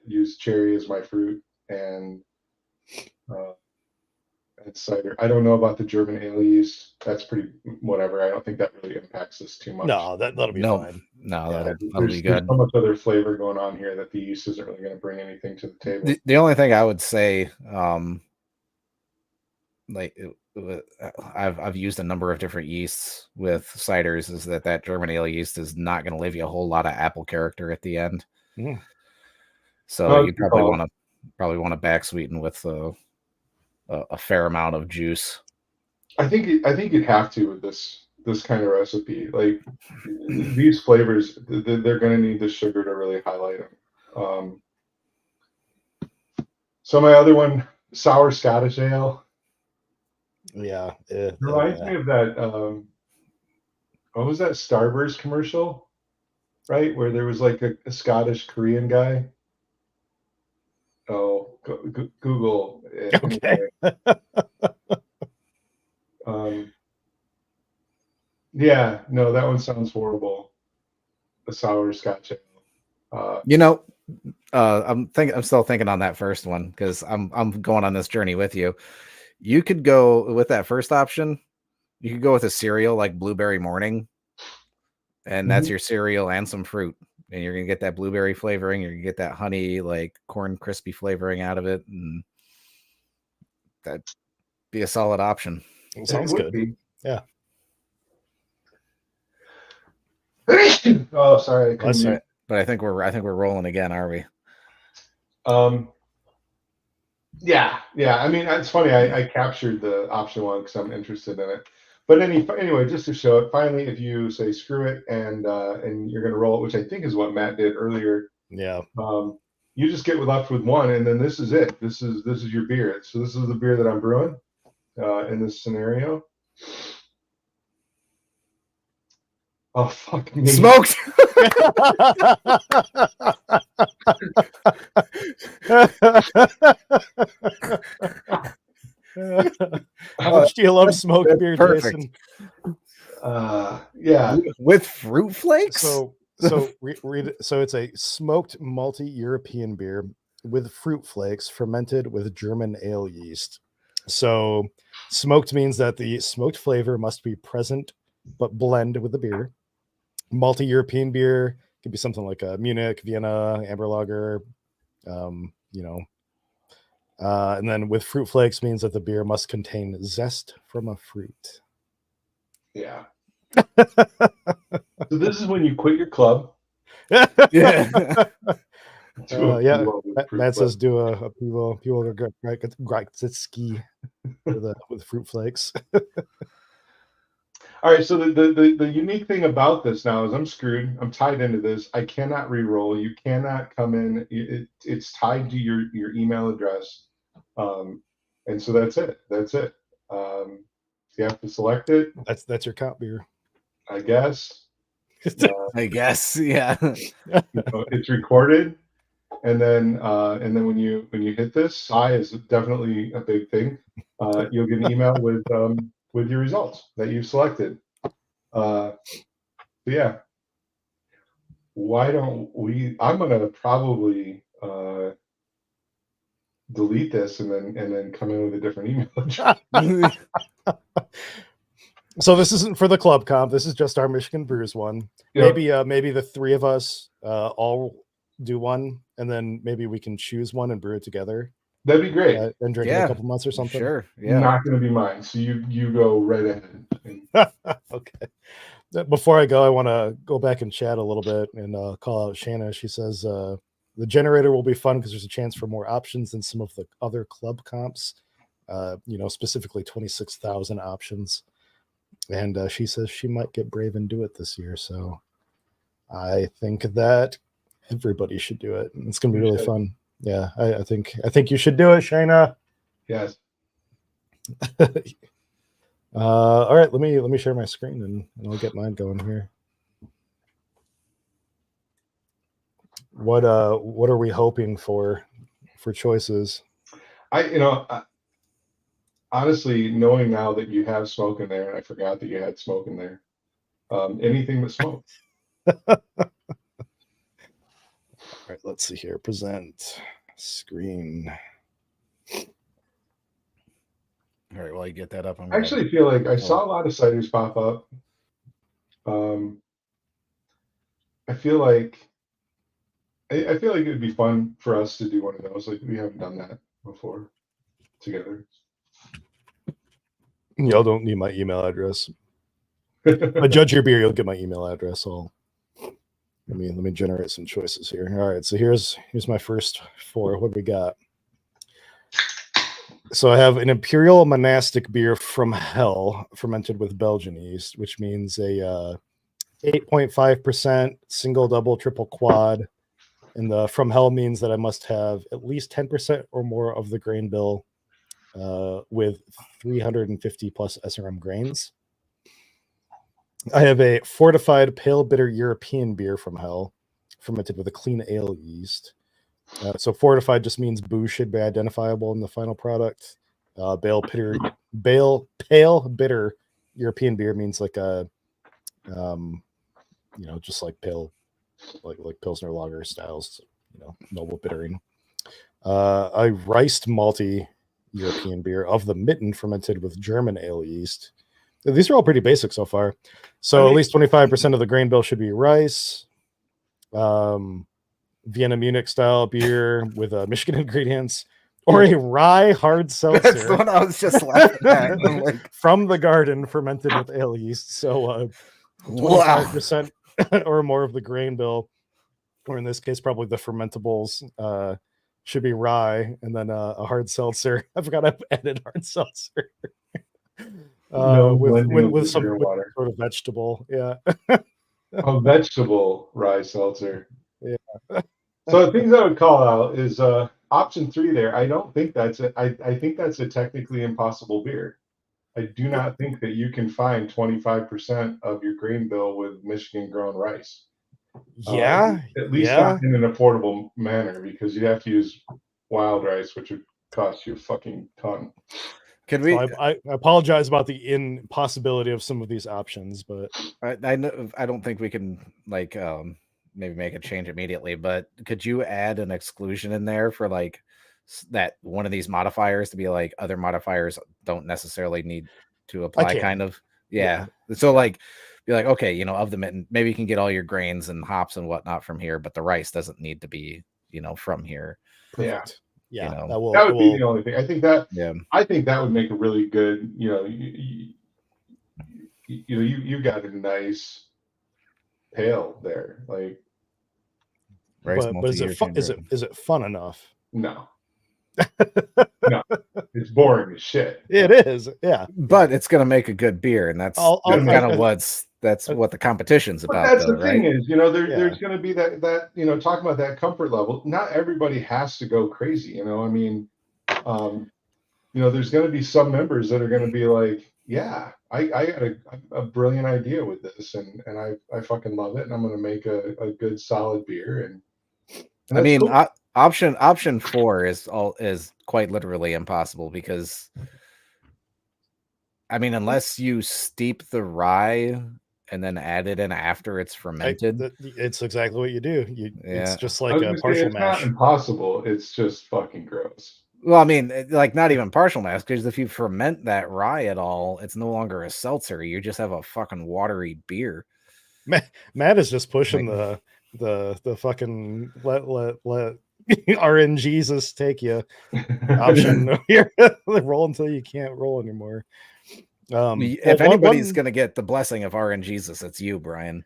Use cherry as my fruit and cider. I don't know about the German ale yeast. That's pretty whatever. I don't think that really impacts this too much. No, that'll be fine. No, Yeah, that'll be There's good. so much other flavor going on here that the yeast isn't really going to bring anything to the table. The only thing I would say, I've used a number of different yeasts with ciders, is that German ale yeast is not going to leave you a whole lot of apple character at the end. Mm. So you probably want to back sweeten with a fair amount of juice. I think you'd have to with this kind of recipe. Like these flavors, they're going to need the sugar to really highlight them. So my other one, sour Scottish ale. Yeah. It reminds me of that. What was that Starburst commercial? Right, where there was like a Scottish Korean guy. Oh, Google. Okay. Yeah, no, that one sounds horrible. A sour Scotch ale. I'm still thinking on that first one because I'm going on this journey with you. You could go with that first option. You could go with a cereal like Blueberry Morning, and that's your cereal and some fruit, and you're gonna get that blueberry flavoring. You're gonna get that honey, like corn crispy flavoring out of it, and that'd be a solid option. It sounds good. Yeah. Oh, sorry. But I think we're rolling again, are we? Yeah. I mean, it's funny. I captured the option one because I'm interested in it. But anyway, just to show it, finally, if you say screw it and you're going to roll it, which I think is what Matt did earlier. Yeah. You just get left with one, and then this is it. This is your beer. So this is the beer that I'm brewing in this scenario. Oh, fuck me. Smoked. How much do you love smoked beer, perfect. Jason? Yeah. With fruit flakes? So read it. So it's a smoked multi-European beer with fruit flakes fermented with German ale yeast. So smoked means that the smoked flavor must be present but blend with the beer. Multi-European beer could be something like a Munich, Vienna, Amber Lager, and then with fruit flakes means that the beer must contain zest from a fruit. Yeah. So this is when you quit your club. Yeah. Matt says do a Pivo Grajcicki with fruit flakes. All right, so the unique thing about this now is I'm screwed. I'm tied into this. I cannot re-roll. You cannot come in. It's tied to your email address, and so that's it. You have to select it. That's your comp beer, I guess. I guess, yeah. It's recorded, and then when you hit this, SI is definitely a big thing. You'll get an email with your results that you've selected. Yeah. Why don't we? I'm gonna probably delete this and then come in with a different email address. So this isn't for the club comp. This is just our Michigan Brews one. Yep. Maybe the three of us all do one, and then maybe we can choose one and brew it together. That'd be great. And drink it a couple months or something. Sure. Yeah. Not going to be mine. So you go right ahead. Okay. Before I go, I want to go back and chat a little bit and call out Shanna. She says The generator will be fun because there's a chance for more options than some of the other club comps. Specifically 26,000 options. And she says she might get brave and do it this year. So I think that everybody should do it. It's going to be really fun. Yeah, I think you should do it, Shayna. Yes. All right, let me share my screen and I'll get mine going here. What are we hoping for choices? Honestly, knowing now that you have smoke in there, and I forgot that you had smoke in there. Anything with smoke. All right, let's see here. Present screen. All right, while you get that up, I actually feel like I saw a lot of ciders pop up. I feel like it would be fun for us to do one of those. Like, we haven't done that before together. Y'all don't need my email address. I judge your beer, you'll get my email address. Let me generate some choices here. All right, so here's my first 4. What do we got? So I have an Imperial Monastic beer from Hell, fermented with Belgian yeast, which means a 8.5% single, double, triple, quad. And the from Hell means that I must have at least 10% or more of the grain bill with 350 plus SRM grains. I have a fortified pale bitter European beer from Hell, fermented with a clean ale yeast. So fortified just means booze should be identifiable in the final product. Pale bitter European beer means like a, just like pale, like Pilsner lager styles, noble bittering. A riced malty European beer of the Mitten, fermented with German ale yeast. These are all pretty basic so far. So at least 25% of the grain bill should be rice. Vienna Munich style beer with Michigan ingredients, or a rye hard seltzer. That's the one I was just laughing at. From the garden, fermented with ale yeast. So 25% or more of the grain bill, or in this case, probably the fermentables, should be rye, and then a hard seltzer. I forgot I've added hard seltzer. With some water. Sort of vegetable. Yeah. A vegetable rye seltzer. Yeah. So the things I would call out is option 3 there. I don't think that's it. I think that's a technically impossible beer. I do not think that you can find 25% of your grain bill with Michigan grown rice. Yeah. At least not in an affordable manner, because you have to use wild rice, which would cost you a fucking ton. Can we? So I apologize about the impossibility of some of these options, but I don't think we can maybe make a change immediately. But could you add an exclusion in there for like that one of these modifiers to be like other modifiers don't necessarily need to apply? Kind of, yeah. So like be like, okay, of the Mitten, maybe you can get all your grains and hops and whatnot from here, but the rice doesn't need to be from here. Perfect. Yeah, that would be the only thing. I think that would make a really good. You got a nice pale there, like. Rice, but is it fun? Is it fun enough? No. No, it's boring as shit. It is, yeah. But it's gonna make a good beer, and that's kind of what the competition's about. That's the thing is, there's going to be that talking about that comfort level. Not everybody has to go crazy. I mean, there's going to be some members that are going to be like, yeah, I got a brilliant idea with this, and I fucking love it, and I'm going to make a good solid beer. And I mean, cool. Option 4 is quite literally impossible, because I mean, unless you steep the rye and then add it in after it's fermented, it's exactly what you do. It's just like a partial mash. It's not impossible. It's just fucking gross. Well, I mean, like not even partial mash, because if you ferment that rye at all, it's no longer a seltzer. You just have a fucking watery beer. Matt is just pushing the fucking let RNGesus take you option here. Roll until you can't roll anymore. If anybody's going to get the blessing of RNGesus, it's you, Brian.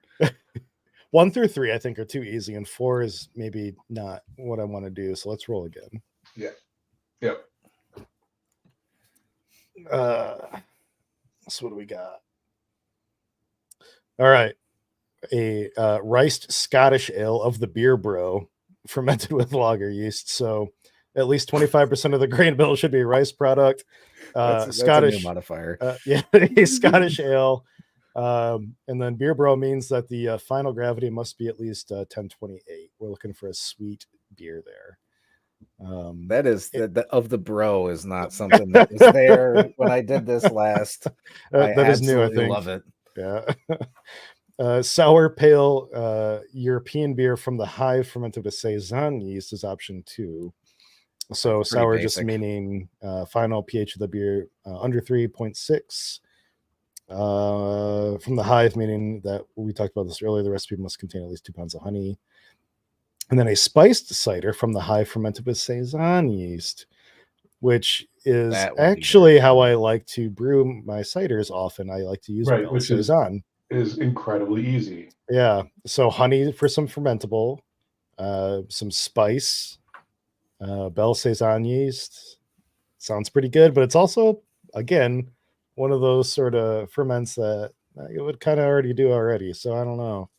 1 through 3, I think, are too easy, and 4 is maybe not what I want to do. So let's roll again. Yeah. Yep. So what do we got? All right. A riced Scottish ale of the beer bro, fermented with lager yeast. So at least 25% of the grain bill should be a rice product. That's a new Scottish modifier. yeah, a Scottish ale. And then beer bro means that the final gravity must be at least 1028. We're looking for a sweet beer there. That is the of the bro is not something that was there when I did this last. That is new, I absolutely think. love it. Yeah. Sour pale European beer from the hive fermented with Saison yeast is option 2. So That's pretty sour just basic. meaning final pH of the beer under 3.6. From the hive, meaning that we talked about this earlier, the recipe must contain at least 2 pounds of honey. And then a spiced cider from the hive fermented with Saison yeast, which is That would be actually very how good. I like to brew my ciders often. I like to use Right, Bell which Saison. is incredibly easy. Yeah. So honey for some fermentable, some spice, Bell Saison yeast. Sounds pretty good, but it's also, again, one of those sort of ferments that it would kind of already do already. So I don't know.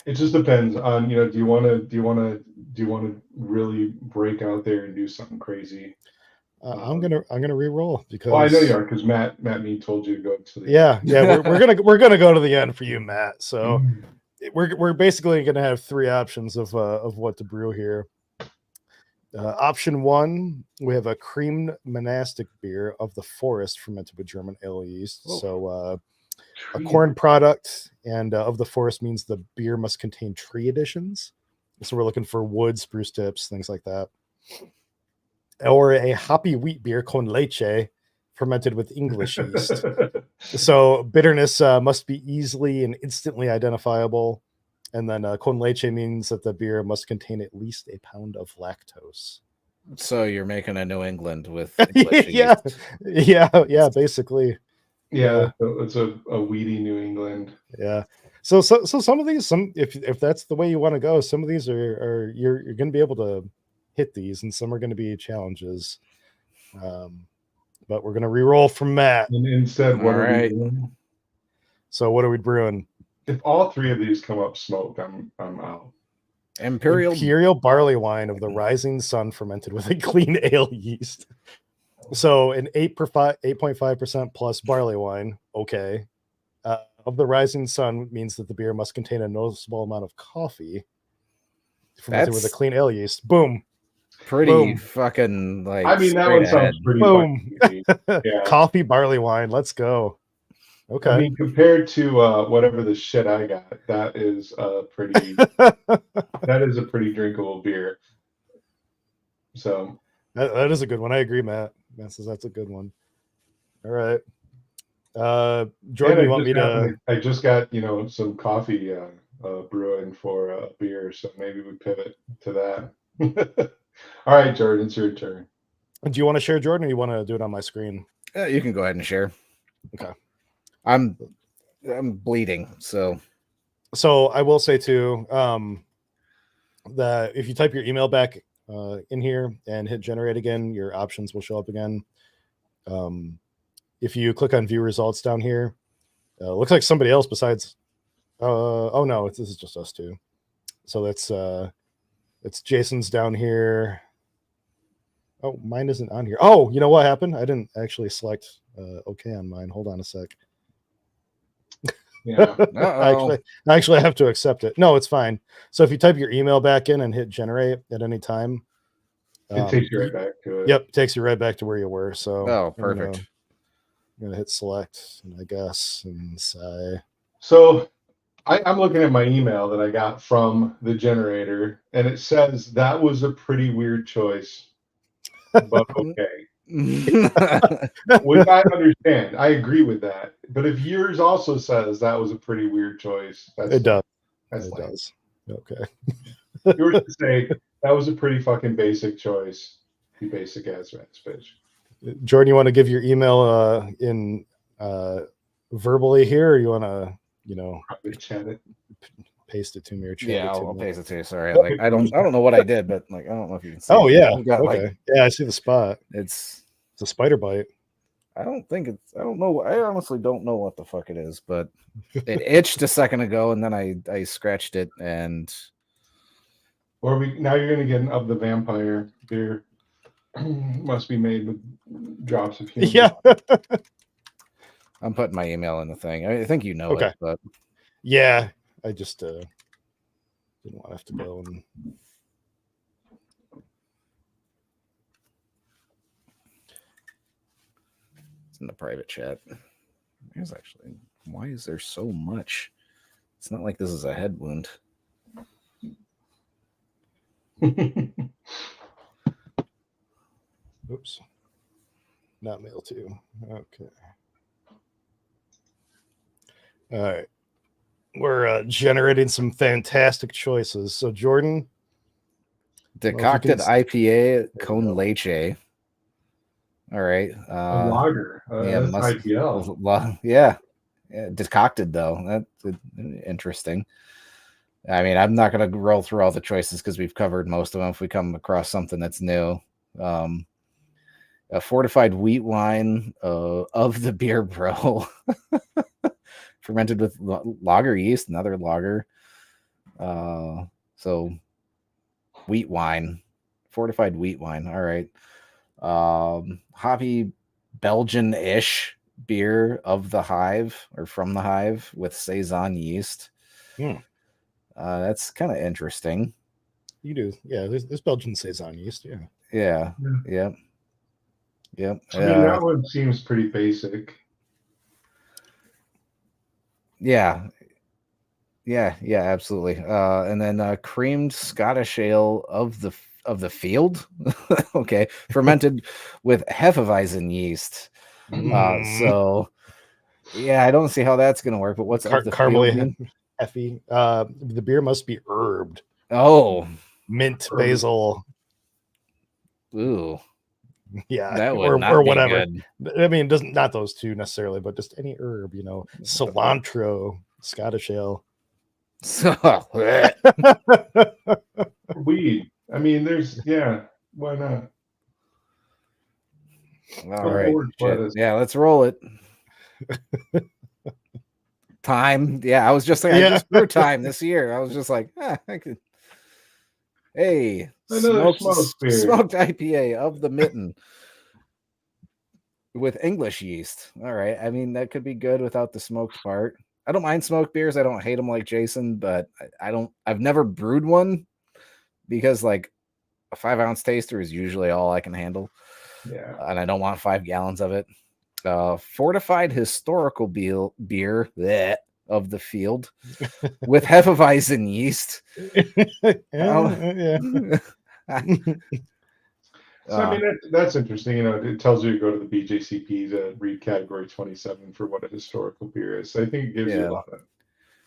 It just depends on, do you want to really break out there and do something crazy? I'm gonna re-roll because I know you are, because Matt Mead told you to go to the yeah we're gonna go to the end for you, Matt. So end. we're basically gonna have 3 options of what to brew here. Option 1, we have a creamed monastic beer of the forest fermented with German ale yeast. Oh. So a corn product, and of the forest means the beer must contain tree additions. So we're looking for wood, spruce tips, things like that. Or a hoppy wheat beer, con leche, fermented with English yeast. So bitterness must be easily and instantly identifiable. And then con leche means that the beer must contain at least a pound of lactose. So you're making a New England with English yeah, yeast. yeah, basically. Yeah, it's a weedy New England. Yeah. So some of these, if that's the way you want to go, some of these are you're going to be able to hit these, and some are going to be challenges. But we're going to re-roll from Matt. And instead, what All are we right. doing? So what are we brewing? If all 3 of these come up smoked, I'm out. Imperial barley wine of the rising sun fermented with a clean ale yeast. So an 8.5% plus barley wine. Okay. Of the rising sun means that the beer must contain a noticeable amount of coffee fermented with a That's clean ale yeast. Boom. pretty Boom. fucking like. I mean, that straight one ahead. sounds pretty Boom. fucking easy. Yeah. Coffee, barley wine. Let's go. Okay. I mean, compared to whatever the shit I got, that is a pretty drinkable beer. So that is a good one. I agree, Matt. Matt says that's a good one. All right. Jordan, you want me to? I just got some coffee brewing for a beer, so maybe we pivot to that. All right, Jordan, it's your turn. Do you want to share, Jordan, or you want to do it on my screen? You can go ahead and share. Okay. I'm bleeding, so I will say too that if you type your email back in here and hit generate again, your options will show up again. If you click on view results down here, looks like somebody else besides. Oh no, this is just us two. So it's Jason's down here. Oh, mine isn't on here. Oh, you know what happened? I didn't actually select okay on mine. Hold on a sec. Yeah. I actually have to accept it. No, it's fine. So if you type your email back in and hit generate at any time, it takes you right back to it. Yep, takes you right back to where you were. So perfect. I'm gonna hit select, and I guess and say. So I'm looking at my email that I got from the generator, and it says that was a pretty weird choice, but okay. Which I understand. I agree with that. But if yours also says that was a pretty weird choice, It does. That's it does. Okay. Yours to say that was a pretty fucking basic choice. You basic ass rats bitch. Jordan, you want to give your email in verbally here, or you want to Probably chat it. paste it to me or chat Yeah, it to I'll me. paste it to you. Sorry, like I don't know what I did, but like I don't know if you can see. Oh it. yeah, I've got, okay. like, Yeah, I see the spot. it's. It's a spider bite. I don't think it's. I don't know. I honestly don't know what the fuck it is, but it itched a second ago, and then I scratched it, and Or now you're gonna get an Of the Vampire beer. Must be made with drops of human. Yeah. I'm putting my email in the thing. I think you know Okay. it, but Yeah, I just didn't want to have to go and. it's in the private chat. There's actually. Why is there so much? It's not like this is a head wound. Oops. Not mail to. Okay. All right. We're generating some fantastic choices. So Jordan, Decocted can- IPA Con Leche. All right. A lager. That's IPL. Yeah. Decocted though. That's interesting. I mean, I'm not going to roll through all the choices because we've covered most of them. If we come across something that's new, a fortified wheat wine of the beer bro, fermented with lager yeast, another lager. So wheat wine, fortified wheat wine. All right. Hoppy Belgian-ish beer of the hive or from the hive with saison yeast. That's kind of interesting. You do, yeah. There's Belgian saison yeast, yeah. Yeah. Yep. I mean, that one seems pretty basic. Yeah, absolutely. And then creamed Scottish ale of the field. Okay, fermented with Hefeweizen yeast. So yeah, I don't see how that's gonna work. But what's of the field mean? Effie. The beer must be herbed. Oh, mint, basil. Ooh, yeah, that would or not be whatever. good. I mean, doesn't not those two necessarily, but just any herb. Cilantro, Scottish ale. So weed. I mean, why not? All right. Yeah, let's roll it. Time. Yeah, I was just saying, I just brew time this year. I was just like, I could. Hey, smoked IPA of the mitten with English yeast. All right. I mean, that could be good without the smoked part. I don't mind smoked beers. I don't hate them like Jason, but I've never brewed one because like a 5-ounce taster is usually all I can handle. Yeah. And I don't want 5 gallons of it. Fortified historical beer of the field with Hefeweizen yeast. So I mean, that's interesting. It tells you to go to the BJCP to read category 27 for what a historical beer is. So I think it gives you a lot of.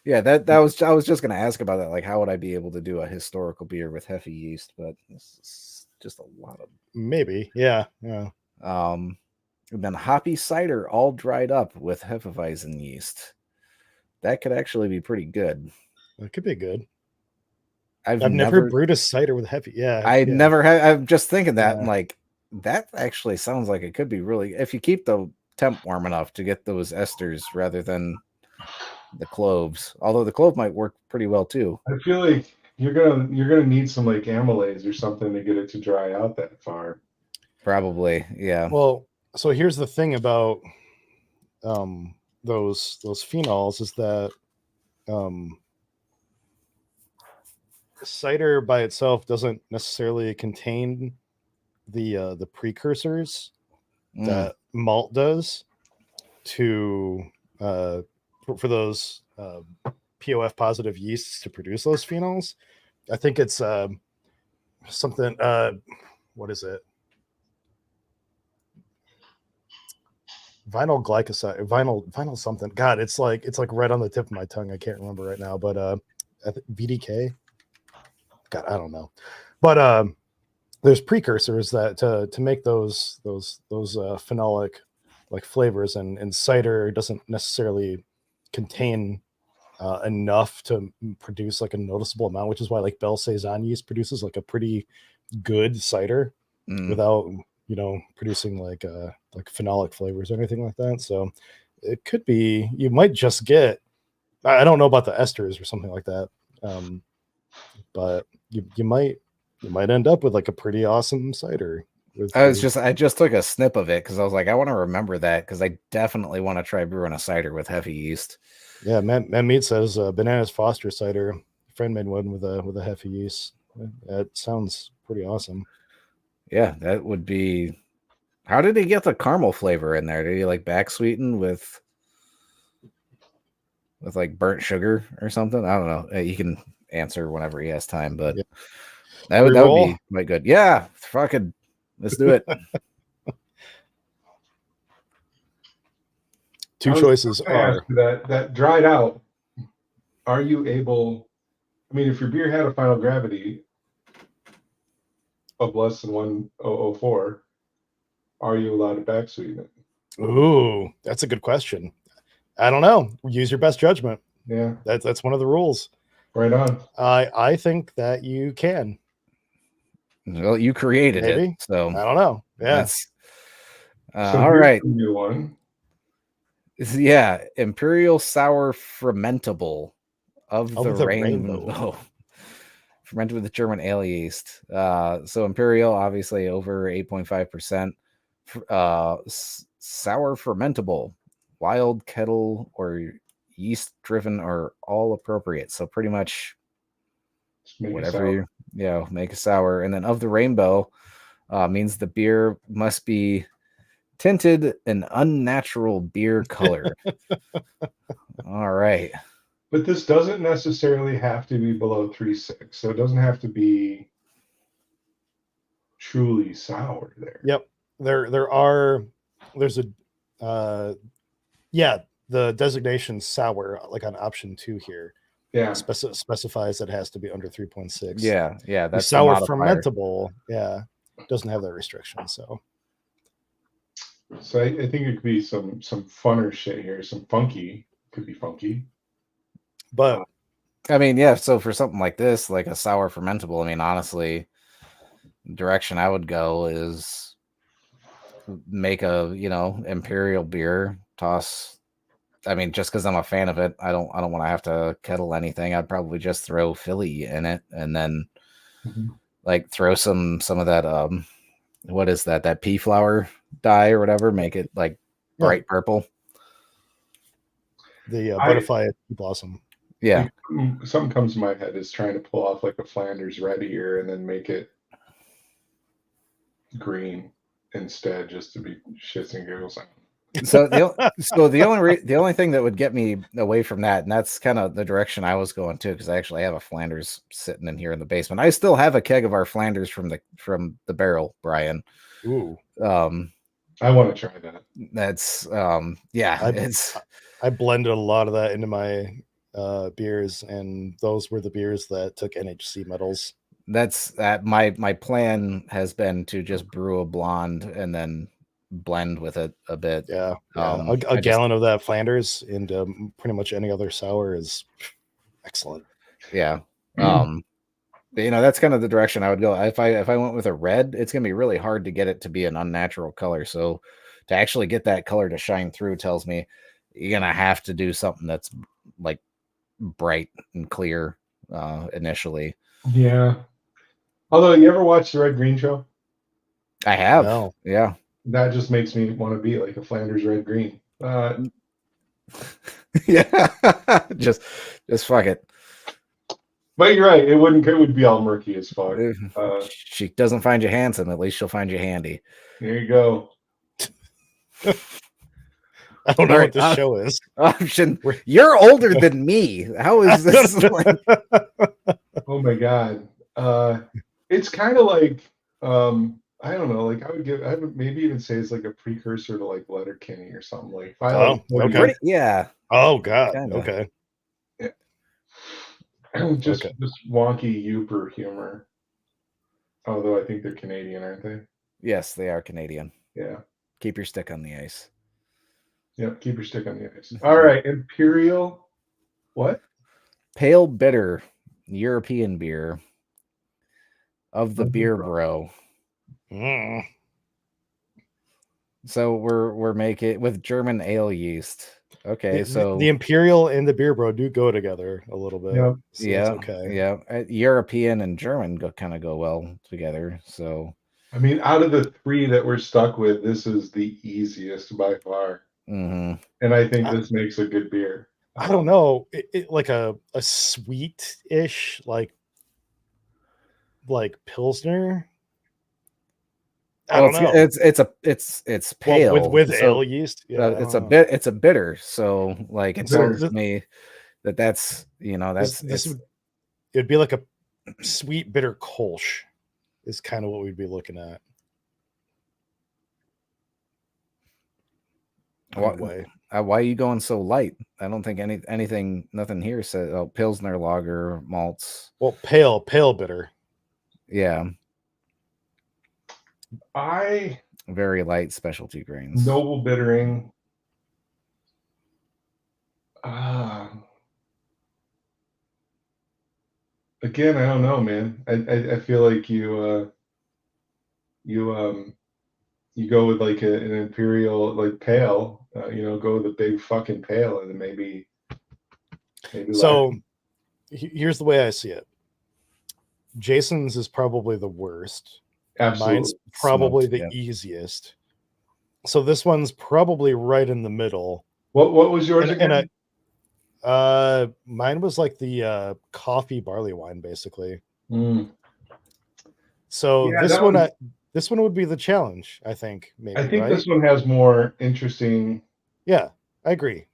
Yeah, I was just going to ask about that. Like, how would I be able to do a historical beer with Hefe yeast? But it's just a lot of maybe, yeah. And then hoppy cider all dried up with Hefeweizen yeast. That could actually be pretty good. It could be good. I've never brewed a cider with heavy. Yeah, never had. I'm just thinking that, like, that actually sounds like it could be really. If you keep the temp warm enough to get those esters rather than the cloves, although the clove might work pretty well too. I feel like you're gonna need some like amylase or something to get it to dry out that far. Probably, yeah. Well, so here's the thing about those phenols is that cider by itself doesn't necessarily contain the precursors that malt does to for those POF positive yeasts to produce those phenols. I think it's something what is it? Vinyl glycoside, vinyl something. God, it's like right on the tip of my tongue. I can't remember right now, but VDK. God, I don't know, but there's precursors that to make those phenolic like flavors, and cider doesn't necessarily contain enough to produce like a noticeable amount, which is why like Belle Saison yeast produces like a pretty good cider without producing like phenolic flavors or anything like that. So it could be you might just get, I don't know about the esters or something like that, but you might end up with like a pretty awesome cider. I just took a snip of it because I was like, I want to remember that because I definitely want to try brewing a cider with heavy yeast. Yeah, Matt Mead says Bananas Foster cider. A friend made one with a heavy yeast. That sounds pretty awesome. Yeah, that would be. How did he get the caramel flavor in there? Did he like back sweeten with like burnt sugar or something? I don't know. He can answer whenever he has time, but that would be quite good. Yeah, fucking let's do it. Two choices are that dried out. Are you able? I mean, if your beer had a final gravity of less than 1,004, are you allowed to back sweeten it? Ooh, that's a good question. I don't know. Use your best judgment. Yeah, that's one of the rules. Right on. I think that you can. Well, you created Maybe. it, so I don't know. Yeah. That's all right. New one. Yeah, Imperial Sour Fermentable of the Rainbow. Fermented with the German ale yeast. So Imperial, obviously over 8.5%. Sour fermentable, wild kettle or yeast driven are all appropriate. So pretty much whatever you make a sour. And then of the rainbow means the beer must be tinted an unnatural beer color. All right. But this doesn't necessarily have to be below 3.6, so it doesn't have to be truly sour there. Yep. There's a the designation sour, like on option 2 here. Yeah. Specifies that it has to be under 3.6. Yeah, that's sour fermentable. Yeah, doesn't have that restriction. So I think it could be some funner shit here. Some funky. Could be funky. But I mean, yeah, so for something like this, like a sour fermentable, I mean, honestly, the direction I would go is make a, imperial beer, toss. I mean, just because I'm a fan of it, I don't want to have to kettle anything. I'd probably just throw Philly in it and then like throw some of that what is that pea flower dye or whatever, make it like bright purple. The butterfly blossom. Yeah. Something comes to my head is trying to pull off like a Flanders red here and then make it green instead, just to be shits and giggles. So the only thing that would get me away from that, and that's kind of the direction I was going to, because I actually have a Flanders sitting in here in the basement. I still have a keg of our Flanders from the barrel, Brian. Ooh. I want to try that. That's I blended a lot of that into my beers, and those were the beers that took NHC medals. That's that. My plan has been to just brew a blonde and then blend with it a bit. Yeah. A gallon of that Flanders into pretty much any other sour is excellent. Yeah. That's kind of the direction I would go. If I went with a red, it's gonna be really hard to get it to be an unnatural color. So to actually get that color to shine through tells me you're gonna have to do something that's like bright and clear initially. Yeah. Although, you ever watch the Red Green Show? I have. No. Yeah. That just makes me want to be like a Flanders Red Green. Yeah. just fuck it. But you're right. It would be all murky as fuck. She doesn't find you handsome. At least she'll find you handy. There you go. I don't know what this show is. You're older than me. How is this? Oh my god. It's kind of like I don't know. Like I would maybe even say it's like a precursor to like Letterkenny or something. Like okay. Yeah. Oh god. Kinda. Okay. Yeah. just wonky Youper humor. Although I think they're Canadian, aren't they? Yes, they are Canadian. Yeah. Keep your stick on the ice. Yep. Keep your stick on the ice. All right. Imperial. What? pale bitter European beer of the Beer Bro. Mm. So we're making with German ale yeast. Okay, so the Imperial and the Beer Bro do go together a little bit. Yep. So yeah, it's okay. yeah. European and German kind of go well together. So I mean, out of the three that we're stuck with, this is the easiest by far, mhm. and I think this makes a good beer. I don't know, it like a sweet-ish like Pilsner. I don't know. It's pale with so, ale yeast. Yeah, I it's don't a know. bit. It's a bitter. So like it Bitter. tells me that's This would it'd be like a sweet bitter Kolsch is kind of what we'd be looking at. Why are you going so light? I don't think nothing here says Pilsner lager malts. Well, pale bitter. Yeah, I very light specialty grains. noble bittering. Again, I don't know, man. I feel like you go with like an imperial like pale. Go with a big fucking pale, and then maybe. So here's the way I see it. Jason's is probably the worst. Absolutely. Mine's probably Smoked, the easiest. So this one's probably right in the middle. What was yours again? Mine was like the coffee barley wine, basically. Mm. So Yeah, this one would be the challenge, I think. Maybe I think right? this one has more interesting. Yeah, I agree.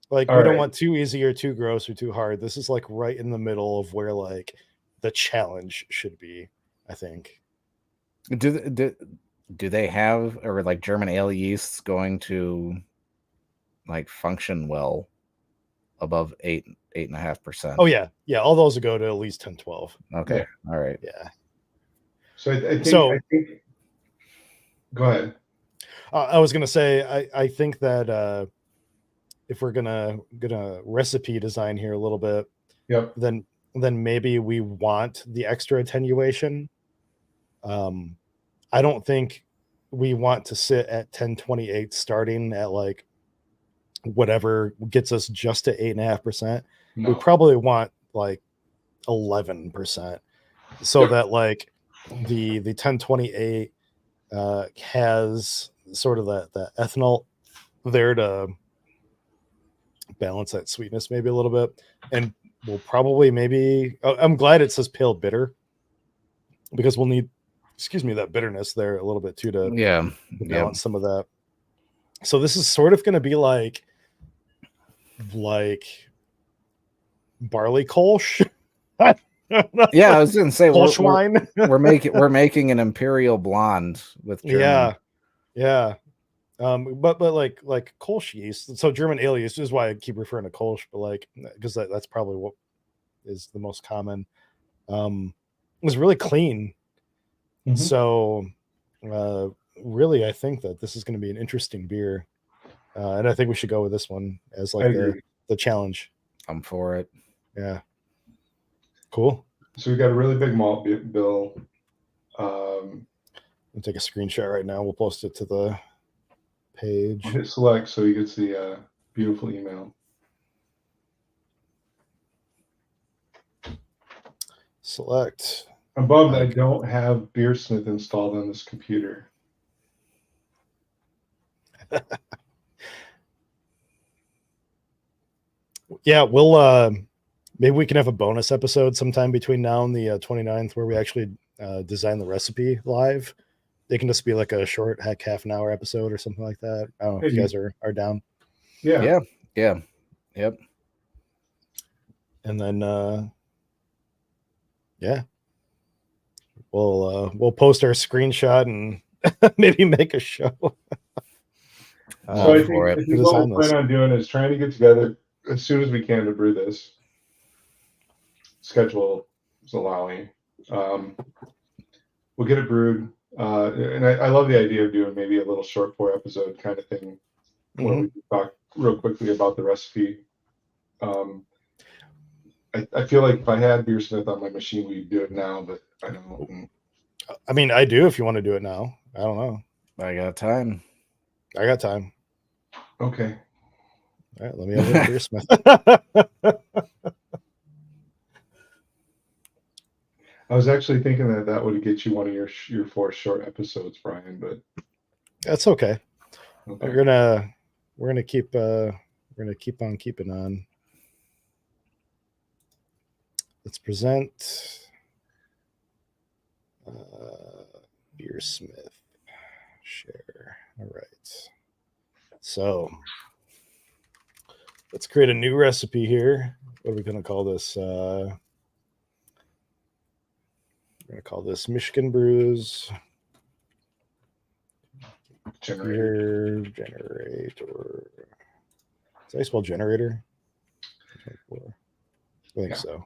Like All we don't right. want too easy or too gross or too hard. This is like right in the middle of where like the challenge should be, I think. Do they have or like German ale yeasts going to like function well above 8.5%? Oh yeah. All those will go to at least 10, 12. Okay. Yeah. All right. Yeah. So I think. Go ahead. I was gonna say I think that if we're gonna recipe design here a little bit, Yep. then maybe we want the extra attenuation. I don't think we want to sit at 1028 starting at like whatever gets us just to 8.5%. No. We probably want like 11%, so Yep. that like the 1028 has sort of that ethanol there to balance that sweetness maybe a little bit. And we'll probably I'm glad it says pale bitter, because we'll need that bitterness there a little bit too to balance some of that. So this is sort of going to be like barley Kolsch. Yeah, I was gonna say Kolsch wine. we're making an imperial blonde with German. Yeah. But like Kolsch yeast. So German ale yeast is why I keep referring to Kolsch, but like because that's probably what is the most common. It was really clean. Mhm. So really, I think that this is going to be an interesting beer, and I think we should go with this one as like the challenge. I'm for it. Yeah. Cool. So we got a really big malt bill. I'll take a screenshot right now. We'll post it to the page. I'll hit select so he gets the beautiful email. Select. I'm bummed I don't have Beersmith installed on this computer. Yeah, we'll maybe we can have a bonus episode sometime between now and the 29th where we actually design the recipe live. It can just be like a short half an hour episode or something like that. I don't know if you guys are down. Yeah. Yep. And then we'll post our screenshot and maybe make a show. So I think what we'll plan on doing is trying to get together as soon as we can to brew this. Schedule is allowing. We'll get it brewed. And I love the idea of doing maybe a little short 4 episode kind of thing where we can talk real quickly about the recipe. I feel like if I had Beersmith on my machine, we'd do it now, but I don't. I mean, I do if you want to do it now. I don't know. I got time. I got time. Okay. All right, let me over to Beersmith. I was actually thinking that would get you one of your 4 short episodes, Brian, but That's okay. okay. We're gonna keep on keeping on. Let's present Beersmith. Share. All right. So let's create a new recipe here. What are we gonna call this? We're gonna call this Michigan Brews Generator. Beer Generator. Did I spell generator? I think so.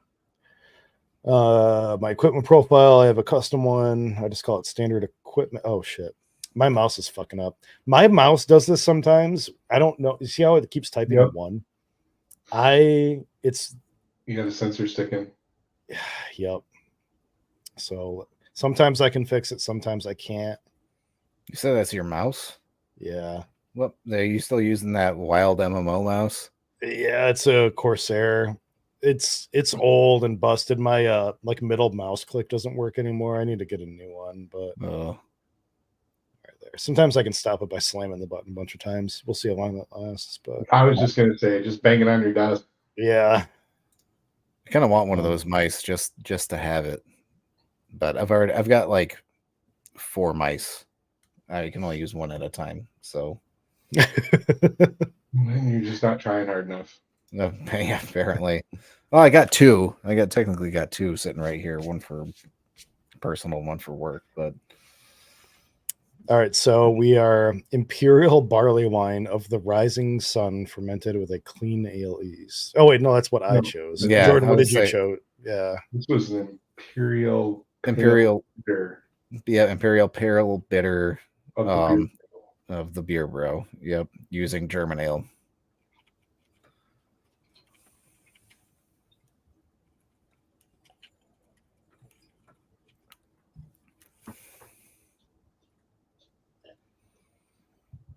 My equipment profile, I have a custom one. I just call it standard equipment. Oh shit. My mouse is fucking up. My mouse does this sometimes. I don't know. You see how it keeps typing Yep. at one? You got a sensor sticking. Yep. So sometimes I can fix it, sometimes I can't. You said that's your mouse? Yeah. What? Are you still using that wild MMO mouse? Yeah, it's a Corsair. It's old and busted. My like middle mouse click doesn't work anymore. I need to get a new one, but Oh, right there. Sometimes I can stop it by slamming the button a bunch of times. We'll see how long that lasts. But I was just gonna say, just bang it on your desk. yeah. I kind of want one of those mice just to have it, but I've got like 4 mice. I can only use one at a time, so You're just not trying hard enough. yeah, apparently. Well, I got 2. Technically got 2 sitting right here. One for personal, one for work. But All right, so we are imperial barley wine of the rising sun, fermented with a clean ale yeast. Oh wait, no, that's what I No. chose. Yeah, Jordan, I what was did you say- choose? Yeah, This was an imperial Imperial pale bitter of the beer. of the beer bro. Yep, using German ale.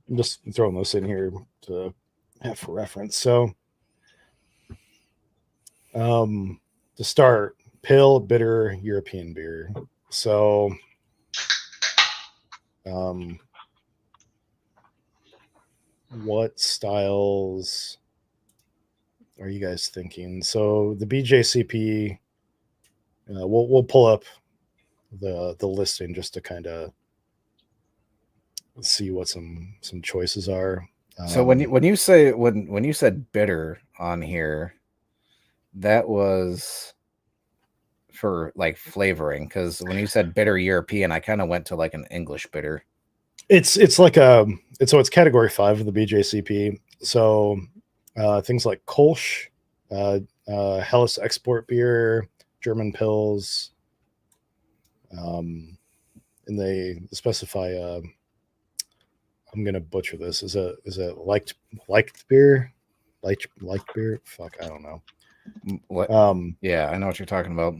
I'm just throwing those in here to have for reference. So, to start, pale bitter European beer. So, what styles are you guys thinking? So the BJCP, we'll pull up the listing just to kind of see what some choices are. So when you said bitter on here, that was for like flavoring, because when you said bitter European, I kind of went to like an English bitter. It's like it's category 5 of the BJCP. So things like Kolsch, Helles export beer, German pills, and they specify. I'm gonna butcher this. Is it liked beer? Liked beer? Fuck, I don't know. What? Yeah, I know what you're talking about.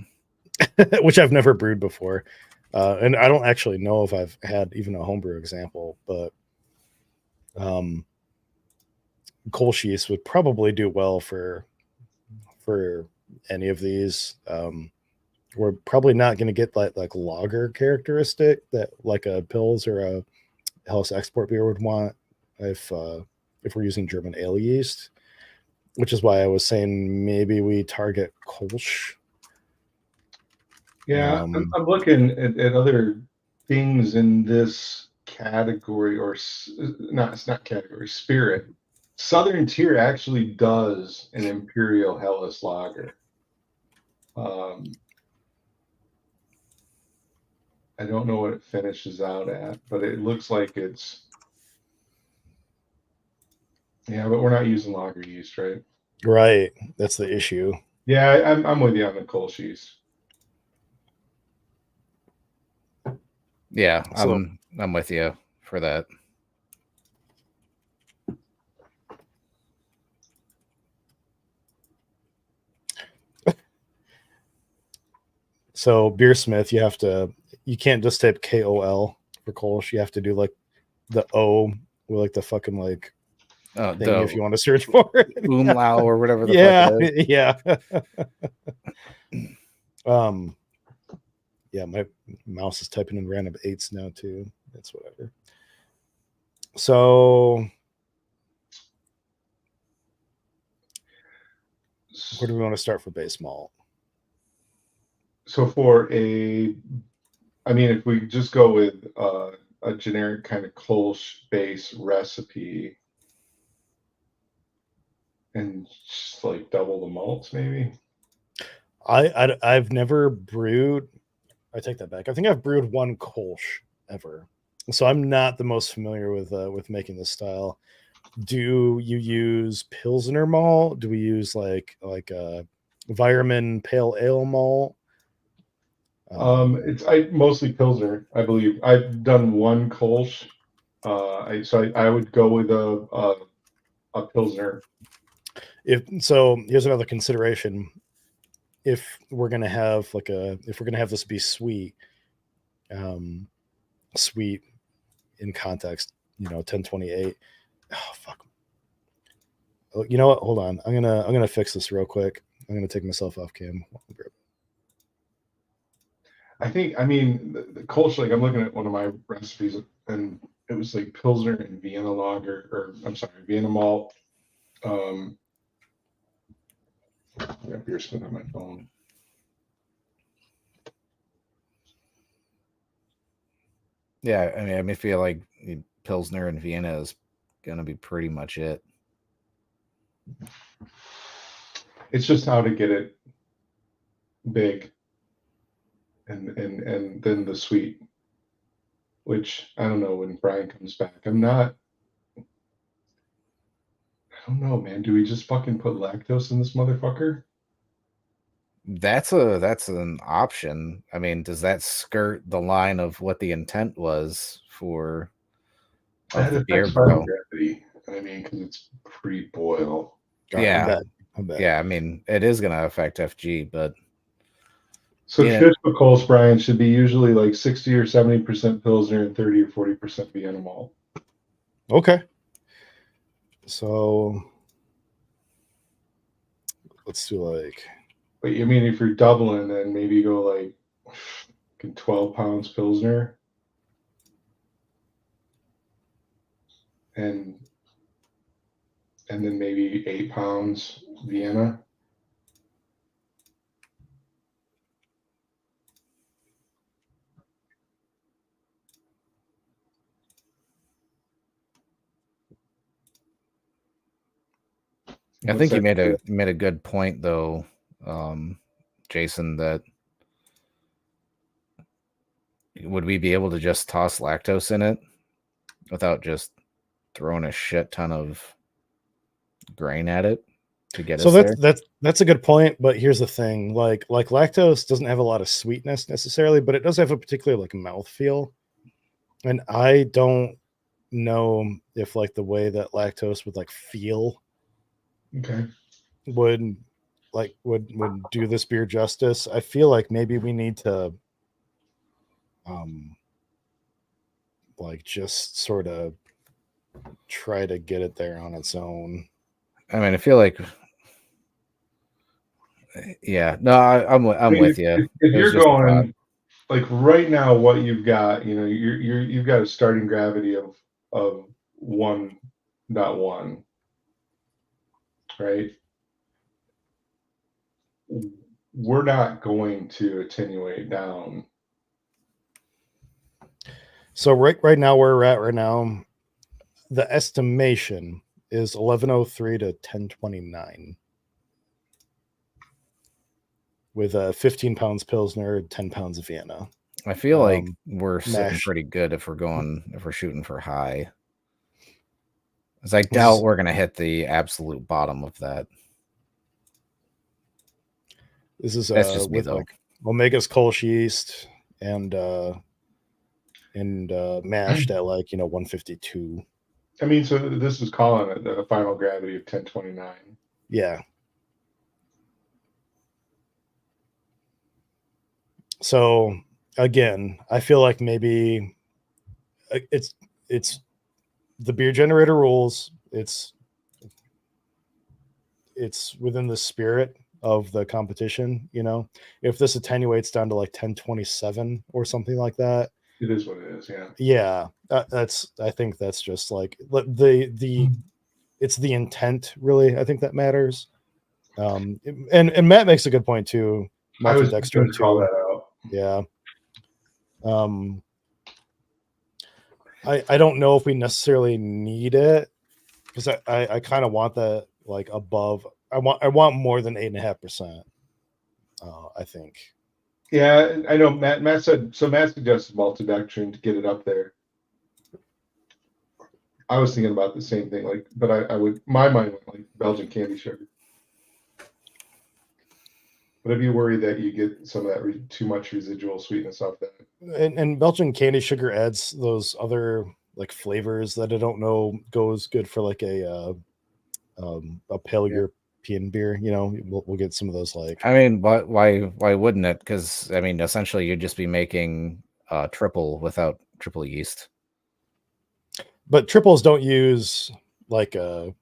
Which I've never brewed before. And I don't actually know if I've had even a homebrew example, but Kolsch yeast would probably do well for any of these. We're probably not going to get like lager characteristic that like a Pils or a Helles export beer would want if we're using German ale yeast, which is why I was saying maybe we target Kolsch. Yeah, I'm looking at other things in this category, or not. It's not category. Spirit. Southern Tier actually does an Imperial Helles lager. I don't know what it finishes out at, but it looks like it's. Yeah, but we're not using lager yeast, right? Right, that's the issue. Yeah, I'm with you on the Kolsch yeast. Yeah, So- I'm with you for that. So Beersmith, you can't just type KOL for Kolsch. You have to do like the O with like the fucking like thing if you The want to search for it. umlau or whatever the Yeah, fuck it is. yeah. Yeah, my mouse is typing in random 8s now too. That's whatever. So where do we want to start for base malt? So for I mean, if we just go with a generic kind of Kolsch base recipe and just like double the malts, maybe. I've never brewed. I take that back. I think I've brewed one Kolsch ever, so I'm not the most familiar with making this style. Do you use Pilsner malt? Do we use like a Environment Pale Ale malt? It's mostly Pilsner, I believe. I've done one Kolsch. I would go with a Pilsner. Here's another consideration. If we're gonna have this be sweet, sweet in context, 1028. Oh fuck. Oh, you know what? Hold on. I'm gonna fix this real quick. I'm gonna take myself off cam. I mean, the Kolsch, like I'm looking at one of my recipes and it was like Pilsner and Vienna lager, or I'm sorry, Vienna malt. I got Beersmith on my phone. Yeah, I mean, I feel like Pilsner and Vienna is gonna be pretty much it. It's just how to get it big, and then the sweet, which I don't know when Brian comes back. I don't know, man. Do we just fucking put lactose in this motherfucker? That's an option. I mean, does that skirt the line of what the intent was for the beer brew? Gravity. I mean, because it's pre-boil. Yeah, I bet. yeah. I mean, it is going to affect FG, but so traditional Kolsch, Brian, should be usually like 60 or 70% Pilsner and 30 or 40% Vienna malt. Okay. So let's do like. But I mean, if you're doubling, then maybe go like 12 pounds Pilsner and then maybe 8 pounds Vienna. I think you made a good point though, Jason, that would we be able to just toss lactose in it without just throwing a shit ton of grain at it to get us there? That's a good point, but here's the thing: like lactose doesn't have a lot of sweetness necessarily, but it does have a particular like mouthfeel, and I don't know if like the way that lactose would like feel would do this beer justice. I feel like maybe we need to like just sort of try to get it there on its own. I mean, I feel like, yeah, no, I'm with you. If you're going like right now, what you've got, you've got a starting gravity of 1.1, right? We're not going to attenuate down. So right now where we're at right now, the estimation is 1103 to 1029 with 15 pounds Pilsner, 10 pounds of Vienna. I feel like we're sitting pretty good if we're shooting for high. Because I doubt we're gonna hit the absolute bottom of that. This is that's just me though. Like Omega's Kolsch yeast and mashed at like 152. I mean, so this is calling it the final gravity of 1029. Yeah. So again, I feel like maybe it's the beer generator rules. It's within the spirit of the competition. If this attenuates down to like 1027 or something like that, It is what it is. Yeah. yeah, I think that's just like the it's the intent, really. I think that matters. And Matt makes a good point too. I was going Maltodextrin to call too. that out. Yeah. I don't know if we necessarily need it, because I kind of want that like above. I want more than 8.5%. I think. Yeah, I know. Matt said so. Matt suggested maltodextrin to get it up there. I was thinking about the same thing, like, but I would, my mind went like Belgian candy sugar. But I'd be worried that you get some of that too much residual sweetness off that. And Belgian candy sugar adds those other like flavors that I don't know goes good for like a pale European beer. We'll get some of those like. I mean, why wouldn't it? Because I mean, essentially, you'd just be making triple without triple yeast. But triples don't use like the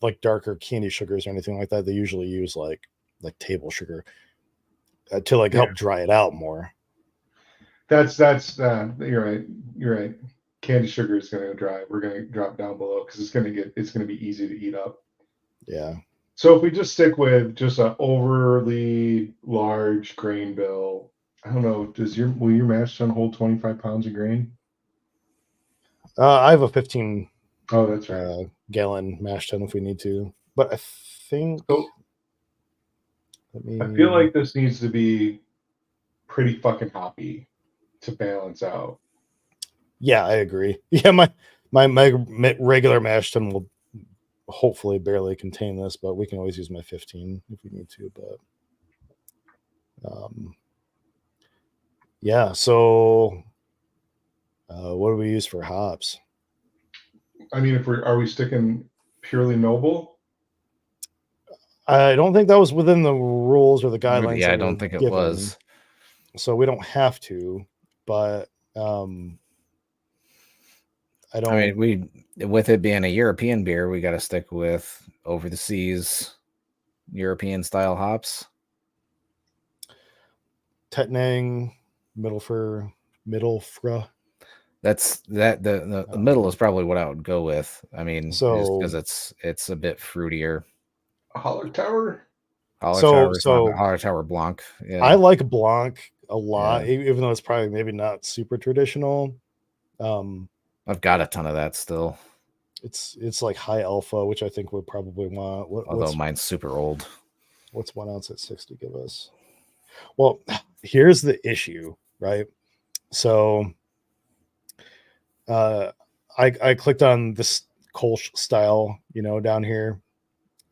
like darker candy sugars or anything like that. They usually use like table sugar to like help dry it out more. That's you're right. You're right. Candy sugar is going to dry. We're going to drop down below because it's going to be easy to eat up. Yeah. So if we just stick with just an overly large grain bill, I don't know. Will your mash tun hold 25 pounds of grain? I have a 15 that's right. Gallon mash tun if we need to, but I think so. I feel like this needs to be pretty fucking hoppy to balance out. Yeah, I agree. Yeah, my regular mash tun will hopefully barely contain this, but we can always use my 15 if we need to. But yeah. So what do we use for hops? I mean, are we sticking purely noble? I don't think that was within the rules or the guidelines. Yeah, I don't think it was. So we don't have to, but I don't. I mean, with it being a European beer, we got to stick with over the seas European style hops. Tettnang, Middelfra. That's the middle is probably what I would go with. I mean, so because it's a bit fruitier. Holler Tower. Holler Tower Blanc. Yeah, I like Blanc a lot, even though it's probably maybe not super traditional. I've got a ton of that still. It's like high alpha, which I think would probably want. Although mine's super old. What's 1 ounce at 60 give us? Well, here's the issue, right? So I clicked on this Kolsch style, down here.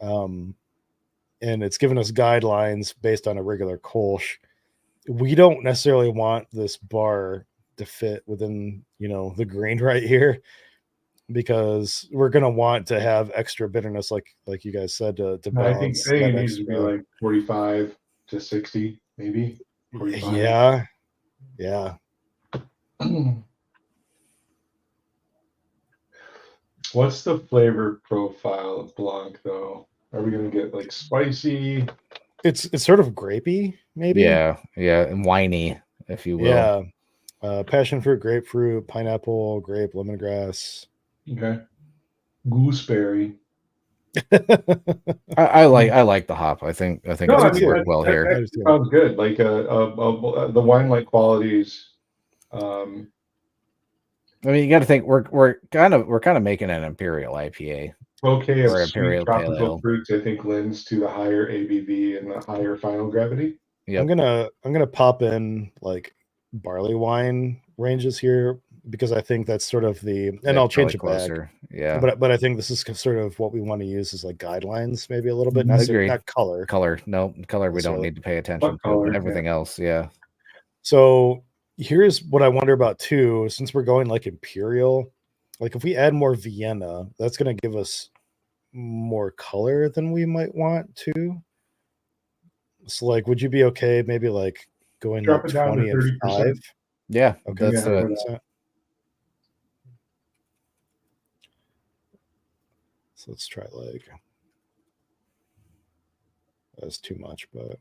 And it's given us guidelines based on a regular Kolsch. We don't necessarily want this bar to fit within, the grain right here, because we're going to want to have extra bitterness, like you guys said, to balance. I think it needs to be like 45 to 60, maybe. 45. Yeah. What's the flavor profile of Blanc, though? Are we going to get like spicy? It's sort of grapey, maybe. Yeah, and winey, if you will. Yeah. Passion fruit, grapefruit, pineapple, grape, lemongrass. Okay. Gooseberry. I like the hop. I think it's worked well here. That sounds good. Like the wine-like qualities. I mean, you got to think we're kind of making an imperial IPA. Bouquet of sweet tropical fruits, I think, lends to the higher ABV and the higher final gravity. Yep. I'm gonna pop in like barley wine ranges here, because I think that's sort of and I'll change it back. Yeah. But I think this is sort of what we want to use as like guidelines, maybe a little bit. Not color. No, color we don't need to pay attention to. Everything else, yeah. So here's what I wonder about too, since we're going like imperial, like if we add more Vienna, that's going to give us more color than we might want to. So like, would you be okay maybe like going Drop like it down to 20 and 30%. 5. Yeah, Okay, that's Yeah, it. for that. 30%. So let's try like, that's too much, but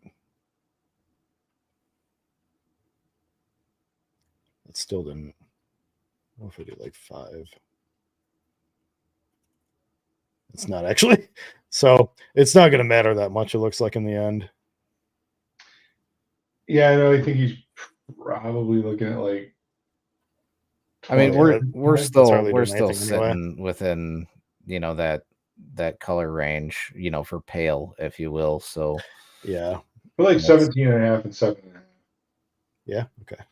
it still didn't. What if I do like 5? It's not actually. So it's not going to matter that much, it looks like, in the end. Yeah, no, I think he's probably looking at like. I mean, 20. we're That's still hardly doing sitting anything anyway. within, you know, that color range, you know, for pale, if you will. So Yeah. We're like That's- 17 and a half and 7.5. Yeah. Okay.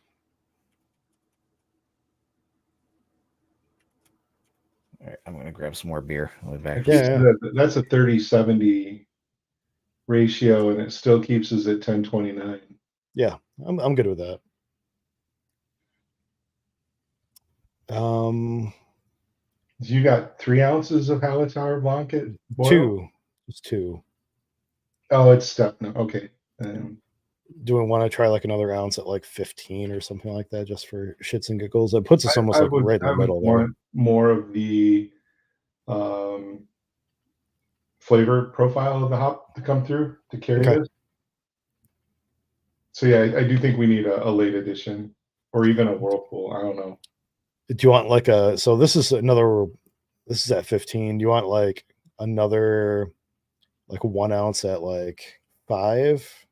all right, I'm gonna grab some more beer. I'll be back. Yeah. That's a 30-70 ratio, and it still keeps us at 1029. Yeah. I'm good with that. You got 3 ounces of Hallertauer Blanc boil? 2. It's 2. Oh, it's stuck. No, okay. Do we want to try like another ounce at like 15 or something like that, just for shits and giggles? It puts us almost like right in the middle there. want more of the flavor profile of the hop to come through to carry Okay. this. So yeah, I do think we need a late edition or even a Whirlpool. I don't know. Do you want like a, so this is at 15. Do you want like another like 1 ounce at like 5?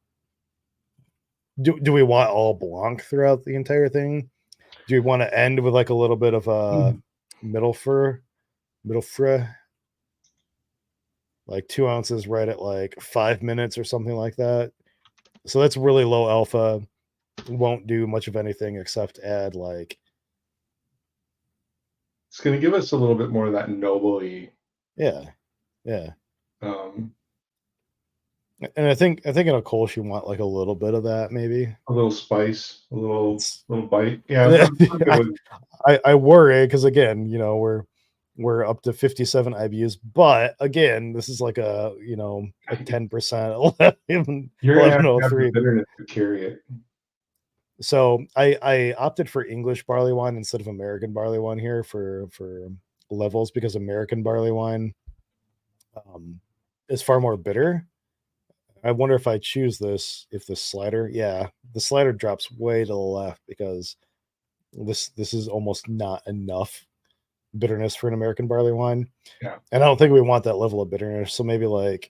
Do we want all Blanc throughout the entire thing? Do you want to end with like a little bit of a middle fre, like 2 ounces right at like 5 minutes or something like that? So that's really low alpha. Won't do much of anything except add like, It's going to give us a little bit more of that noble-y. yeah. And I think in a Kolsch you want like a little bit of that, maybe a little spice, a little bite. Yeah, I'm good with I worry because again, you know, we're up to 57 IBUs, but again, this is like a 10% 11, You're gonna have to have 1103. the bitterness to carry it. So I opted for English barley wine instead of American barley wine here for levels, because American barley wine is far more bitter. I wonder if I choose this, if the slider drops way to the left, because this is almost not enough bitterness for an American barley wine. Yeah. And I don't think we want that level of bitterness. So maybe like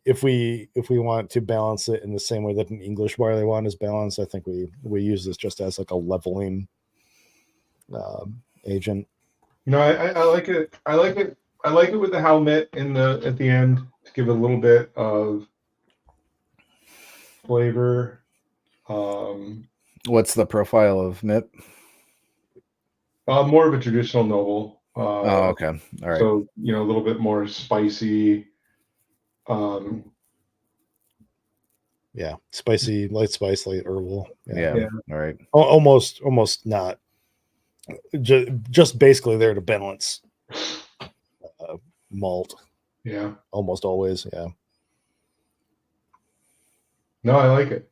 if we want to balance it in the same way that an English barley wine is balanced, I think we use this just as like a leveling agent. No, I like it. I like it. I like it with the helmet at the end to give it a little bit of flavor. What's the profile of MIP? More of a traditional noble. Oh, okay. All right. So a little bit more spicy. Yeah, spicy, light spice, light herbal. Yeah. All right. Almost not. Just basically there to balance malt. Yeah. Almost always. Yeah. No, I like it.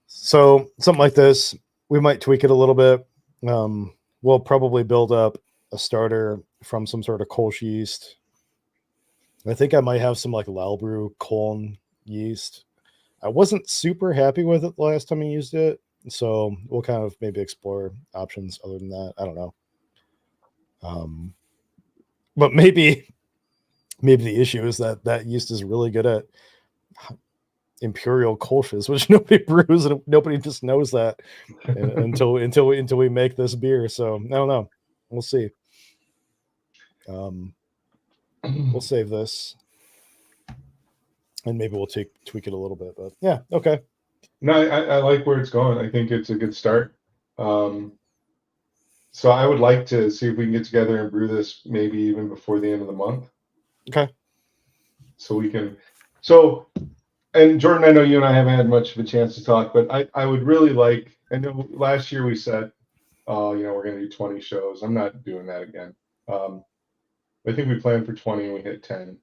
So something like this, we might tweak it a little bit. We'll probably build up a starter from some sort of Kolsch yeast. I think I might have some like Lalbrew Koln yeast. I wasn't super happy with it the last time I used it, so we'll kind of maybe explore options other than that. I don't know. But maybe the issue is that yeast is really good at imperial Kolsches, which nobody brews and nobody just knows that until we make this beer. So I don't know. We'll see. We'll save this, and maybe we'll tweak it a little bit. But yeah, okay. No, I like where it's going. I think it's a good start. So I would like to see if we can get together and brew this maybe even before the end of the month. Okay. So we can. And Jordan, I know you and I haven't had much of a chance to talk, but I would really like. I know last year we said, we're going to do 20 shows. I'm not doing that again. I think we planned for 20 and we hit 10.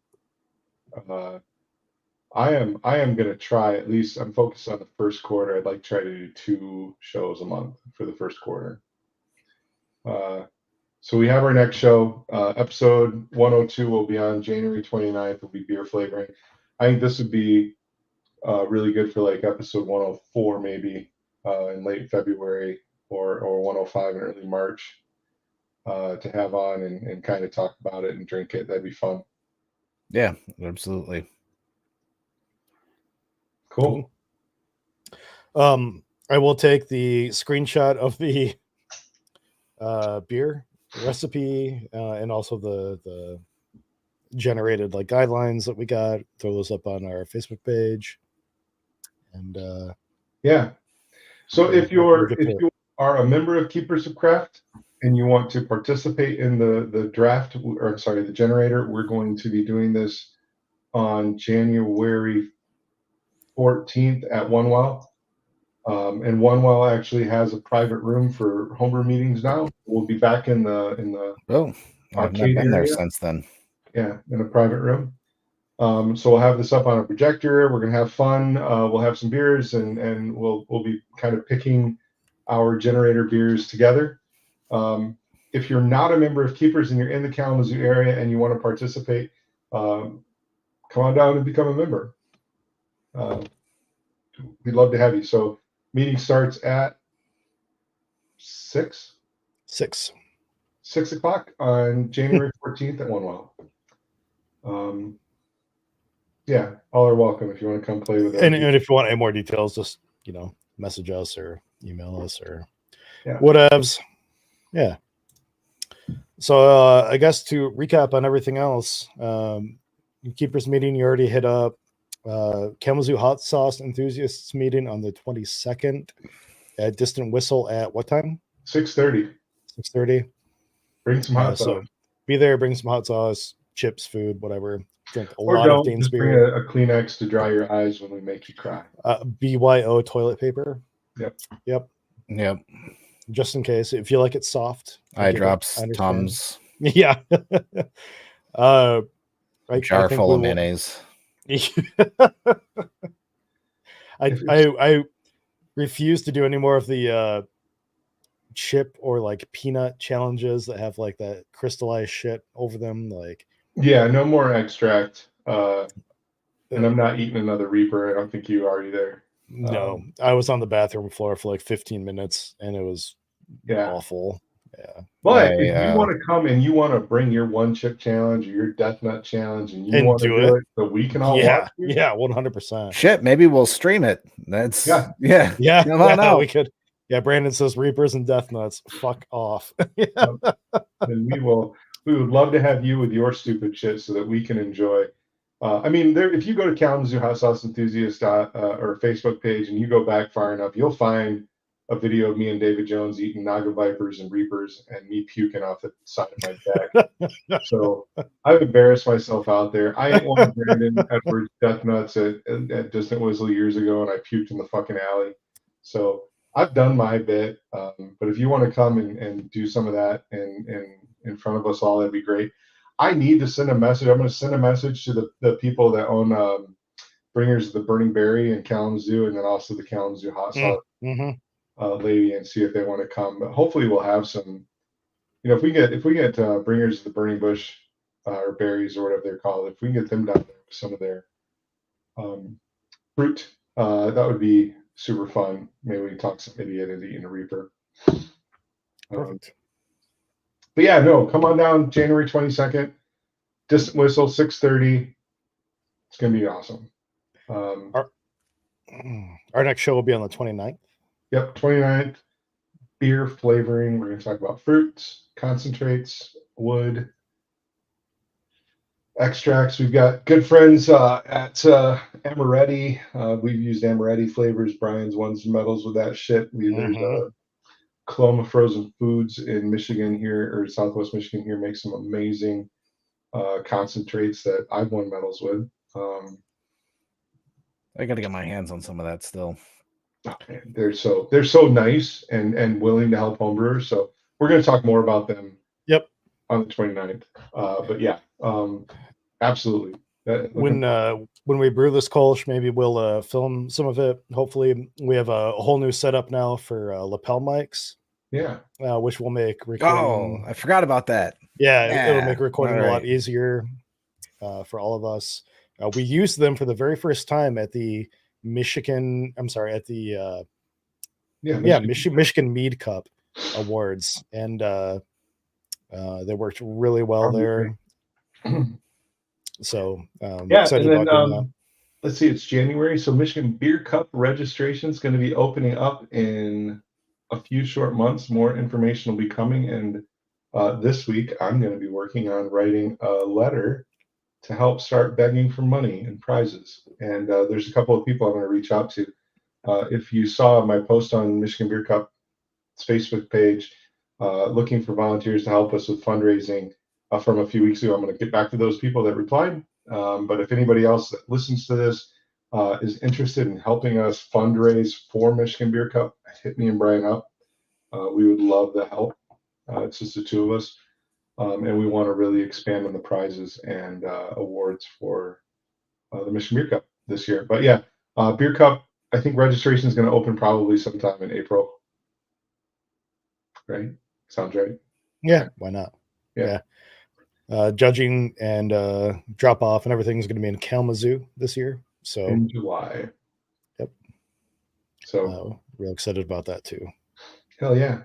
I am going to try, at least I'm focused on the first quarter. I'd like to try to do 2 shows a month for the first quarter. So we have our next show. Episode 102 will be on January 29th. Will be beer flavoring. I think this would be really good for like episode 104 maybe in late February or 105 in early March to have on and kind of talk about it and drink it. That'd be fun. Yeah, absolutely. Cool. I will take the screenshot of the beer recipe and also the generated like guidelines that we got. Throw those up on our Facebook page. And yeah. So if you are a member of Keepers of Craft and you want to participate in the draft, or sorry, the generator, we're going to be doing this on January 14th at One Well. And One Well actually has a private room for homebrew meetings now. We'll be back in the I've not been there since then. Yeah, in a private room. So we'll have this up on a projector. We're gonna have fun. We'll have some beers and we'll be kind of picking our generator beers together. If you're not a member of Keepers and you're in the Kalamazoo area and you want to participate, come on down and become a member. We'd love to have you. So meeting starts at 6 o'clock on January 14th at One Well. Yeah, all are welcome if you want to come play with us. And if you want any more details, just message us or email us or whatevs. Yeah. So I guess to recap on everything else, Keepers meeting you already hit up. Kalamazoo Hot Sauce Enthusiasts meeting on the 22nd at Distant Whistle at what time? 6:30. 6:30. Bring some hot sauce. So be there, bring some hot sauce, chips, food, whatever. Drink a or lot don't, of Dane's just beer. Bring a Kleenex to dry your eyes when we make you cry. BYO toilet paper. Yep. Just in case, if you like it soft. Eye drops, Tums. Yeah. Jar full of mayonnaise. I refuse to do any more of the chip or like peanut challenges that have like that crystallized shit over them. Like, yeah, no more extract. And I'm not eating another Reaper. I don't think you are either. No, I was on the bathroom floor for like 15 minutes and it was awful. Yeah. But if you want to come and you want to bring your one chip challenge or your death nut challenge and you want to do it so we can all watch you. Yeah, 100%. Shit, maybe we'll stream it. That's yeah. Come on out. We could. Yeah, Brandon says Reapers and Death Nuts. Fuck off. And we would love to have you with your stupid shit so that we can enjoy. I mean, if you go to Kalamazoo Hot Sauce Enthusiast or Facebook page and you go back far enough, you'll find a video of me and David Jones eating Naga Vipers and Reapers and me puking off the side of my back. So I've embarrassed myself out there. I ate one of Brandon Edwards Death Nuts at Distant Whistle years ago and I puked in the fucking alley. So I've done my bit. But if you want to come and do some of that and in front of us all, that'd be great. I need to send a message. I'm going to send a message to the people that own Bringers of the Burning Berry in Kalamazoo and then also the Kalamazoo Hot Sauce lady and see if they want to come. But hopefully we'll have some, if we get Bringers of the Burning Bush or berries or whatever they're called, if we can get them down there with some of their fruit, that would be super fun. Maybe we can talk some idiot into eating a Reaper. Perfect. But yeah, no, come on down January 22nd, Distant Whistle, 6:30. It's going to be awesome. Our next show will be on the 29th. Yep, 29th. Beer flavoring. We're going to talk about fruits, concentrates, wood, extracts. We've got good friends at Amaretti. We've used Amaretti flavors. Brian's won some medals with that shit. There's Coloma Frozen Foods in Michigan here, or Southwest Michigan here, makes some amazing concentrates that I've won medals with. I got to get my hands on some of that still. Oh, man, they're so nice and willing to help homebrewers. So we're going to talk more about them. Yep. On the 29th. But yeah, absolutely. When we brew this Kolsch, maybe we'll film some of it. Hopefully, we have a whole new setup now for lapel mics. Yeah, which will make recording. Oh, I forgot about that. Yeah, it'll make recording a lot right. easier for all of us. We used them for the very first time at the Michigan. I'm sorry, at the Michigan Mead Cup Awards, and they worked really well there. So excited and then, about doing that. Let's see, it's January, so Michigan Beer Cup registration is going to be opening up in a few short months. More information will be coming, and this week I'm going to be working on writing a letter to help start begging for money and prizes. And there's a couple of people I'm going to reach out to. If you saw my post on Michigan Beer Cup's Facebook page, looking for volunteers to help us with fundraising from a few weeks ago, I'm going to get back to those people that replied. But if anybody else that listens to this is interested in helping us fundraise for Michigan Beer Cup, hit me and Brian up. We would love the help. It's just the two of us. And we want to really expand on the prizes and awards for the Michigan Beer Cup this year. But yeah, Beer Cup, I think registration is going to open probably sometime in April. Right? Sounds right. Yeah, why not? Yeah. Judging and drop off and everything is going to be in Kalamazoo this year. So in July. Yep. So real excited about that too. Hell yeah.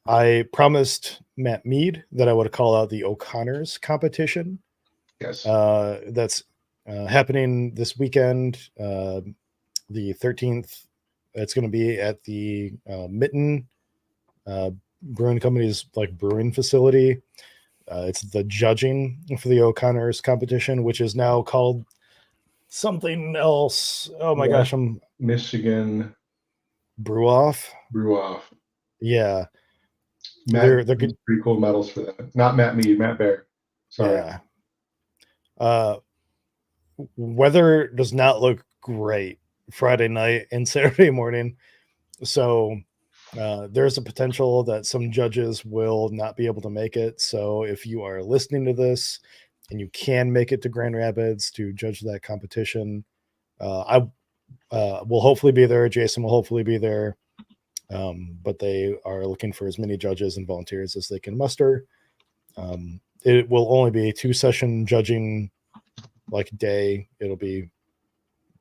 I promised Matt Mead that I would call out the O'Connors competition. Yes. That's happening this weekend, the 13th. It's going to be at the Mitten Brewing Company's brewing facility. It's the judging for the O'Connors competition, which is now called something else. Oh my gosh, I'm Michigan Brew Off. Yeah. They're pretty cool medals for that. Not Matt Mead, Matt Bear. Sorry. Yeah. Weather does not look great Friday night and Saturday morning. So there's a potential that some judges will not be able to make it. So if you are listening to this and you can make it to Grand Rapids to judge that competition, I will hopefully be there. Jason will hopefully be there. But they are looking for as many judges and volunteers as they can muster. It will only be a 2-session judging day. It'll be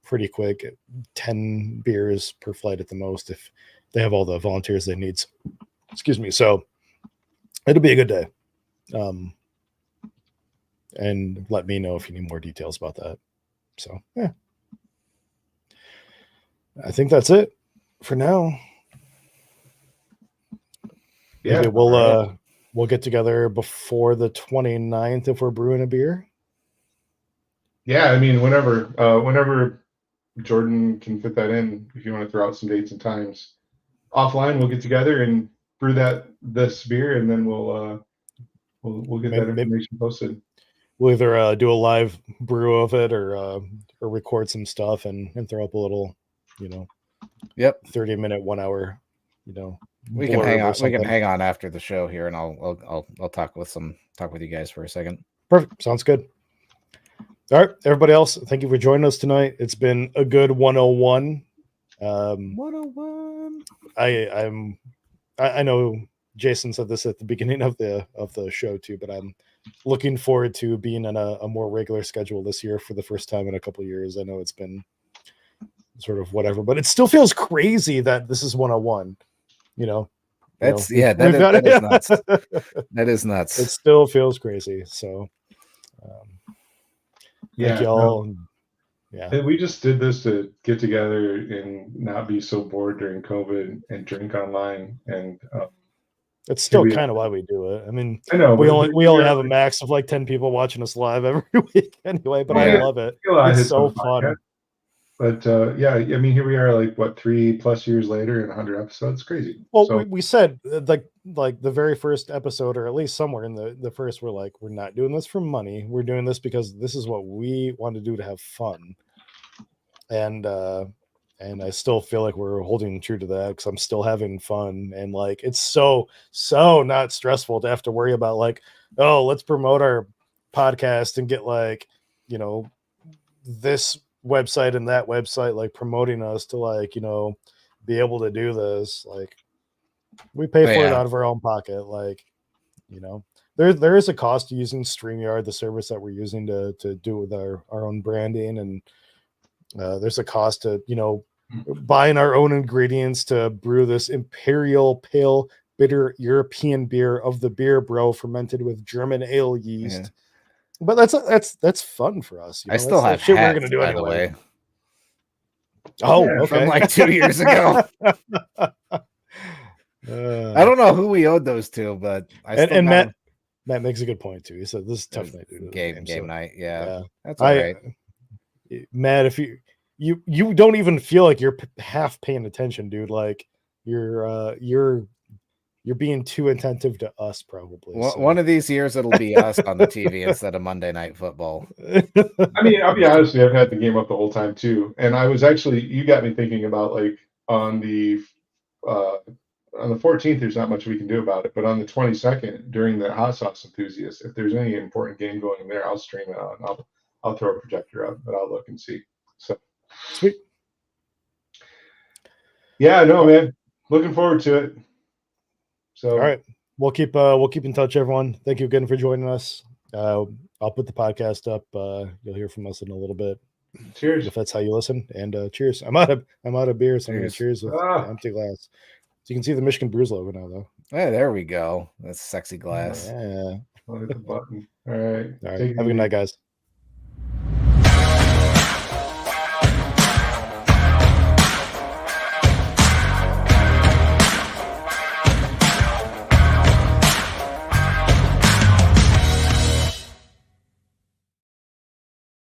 pretty quick, 10 beers per flight at the most if they have all the volunteers they need. Excuse me. So it'll be a good day. And let me know if you need more details about that. So yeah, I think that's it for now. Yeah, maybe we'll get together before the 29th if we're brewing a beer. Yeah, I mean, whenever Jordan can fit that in, if you want to throw out some dates and times offline, we'll get together and brew this beer, and then we'll get that information posted. We'll either do a live brew of it or record some stuff and throw up a little, 30-minute, 1 hour, we can hang on. We can hang on after the show here, and I'll talk with you guys for a second. Perfect. Sounds good. All right, everybody else, thank you for joining us tonight. It's been a good 101. 101. I know Jason said this at the beginning of the show too, but I'm looking forward to being on a more regular schedule this year for the first time in a couple of years. I know it's been sort of whatever, but it still feels crazy that this is 101. That is nuts. That is nuts. It still feels crazy. So thank y'all. No. Yeah. And we just did this to get together and not be so bored during COVID and drink online. And it's still kind of why we do it. I mean, I know we only have a max of 10 people watching us live every week anyway, but I love it. It's so fun. But yeah, I mean, here we are, 3+ years later and 100 episodes. Crazy. Well, so, we said like the very first episode, or at least somewhere in the first, we're not doing this for money. We're doing this because this is what we want to do to have fun. And I still feel like we're holding true to that because I'm still having fun. And it's so not stressful to have to worry about oh, let's promote our podcast and get like, you know, this website and that website like promoting us to like, you know, be able to do this. Like we pay for it Yeah. out of our own pocket. Like, you know, there is a cost to using StreamYard, the service that we're using to do with our own branding, and there's a cost to, you know, buying our own ingredients to brew this imperial pale bitter European beer of the beer bro, fermented with German ale yeast. Yeah. But that's fun for us. You know? I still have that's shit hats, we're gonna do by anyway. the way. Oh, Yeah, okay. From like 2 years ago. I don't know who we owed those to, but I still and got Matt makes a good point too. He said this is them. tough night due to the Game so, night. Yeah. yeah. That's all right. Matt, if you don't even feel like you're half paying attention, dude. Like you're being too attentive to us, probably. So. One of these years, it'll be us on the TV instead of Monday Night Football. I mean, I'll be honest, I've had the game up the whole time too, and I was actually, you got me thinking about like on the 14th, there's not much we can do about it, but on the 22nd, during the hot sauce enthusiasts, if there's any important game going there, I'll stream it on. I'll throw a projector up, but I'll look and see. So sweet. Yeah, no, man, looking forward to it. So all right, we'll keep in touch, everyone. Thank you again for joining us. I'll put the podcast up. You'll hear from us in a little bit. Cheers. If that's how you listen. And cheers. I'm out of beer, so I'm gonna cheers with an empty glass. So you can see the Michigan Brews logo now, though. Hey, there we go. That's sexy glass. Yeah. I'll hit the button. All right. Have a good night, guys.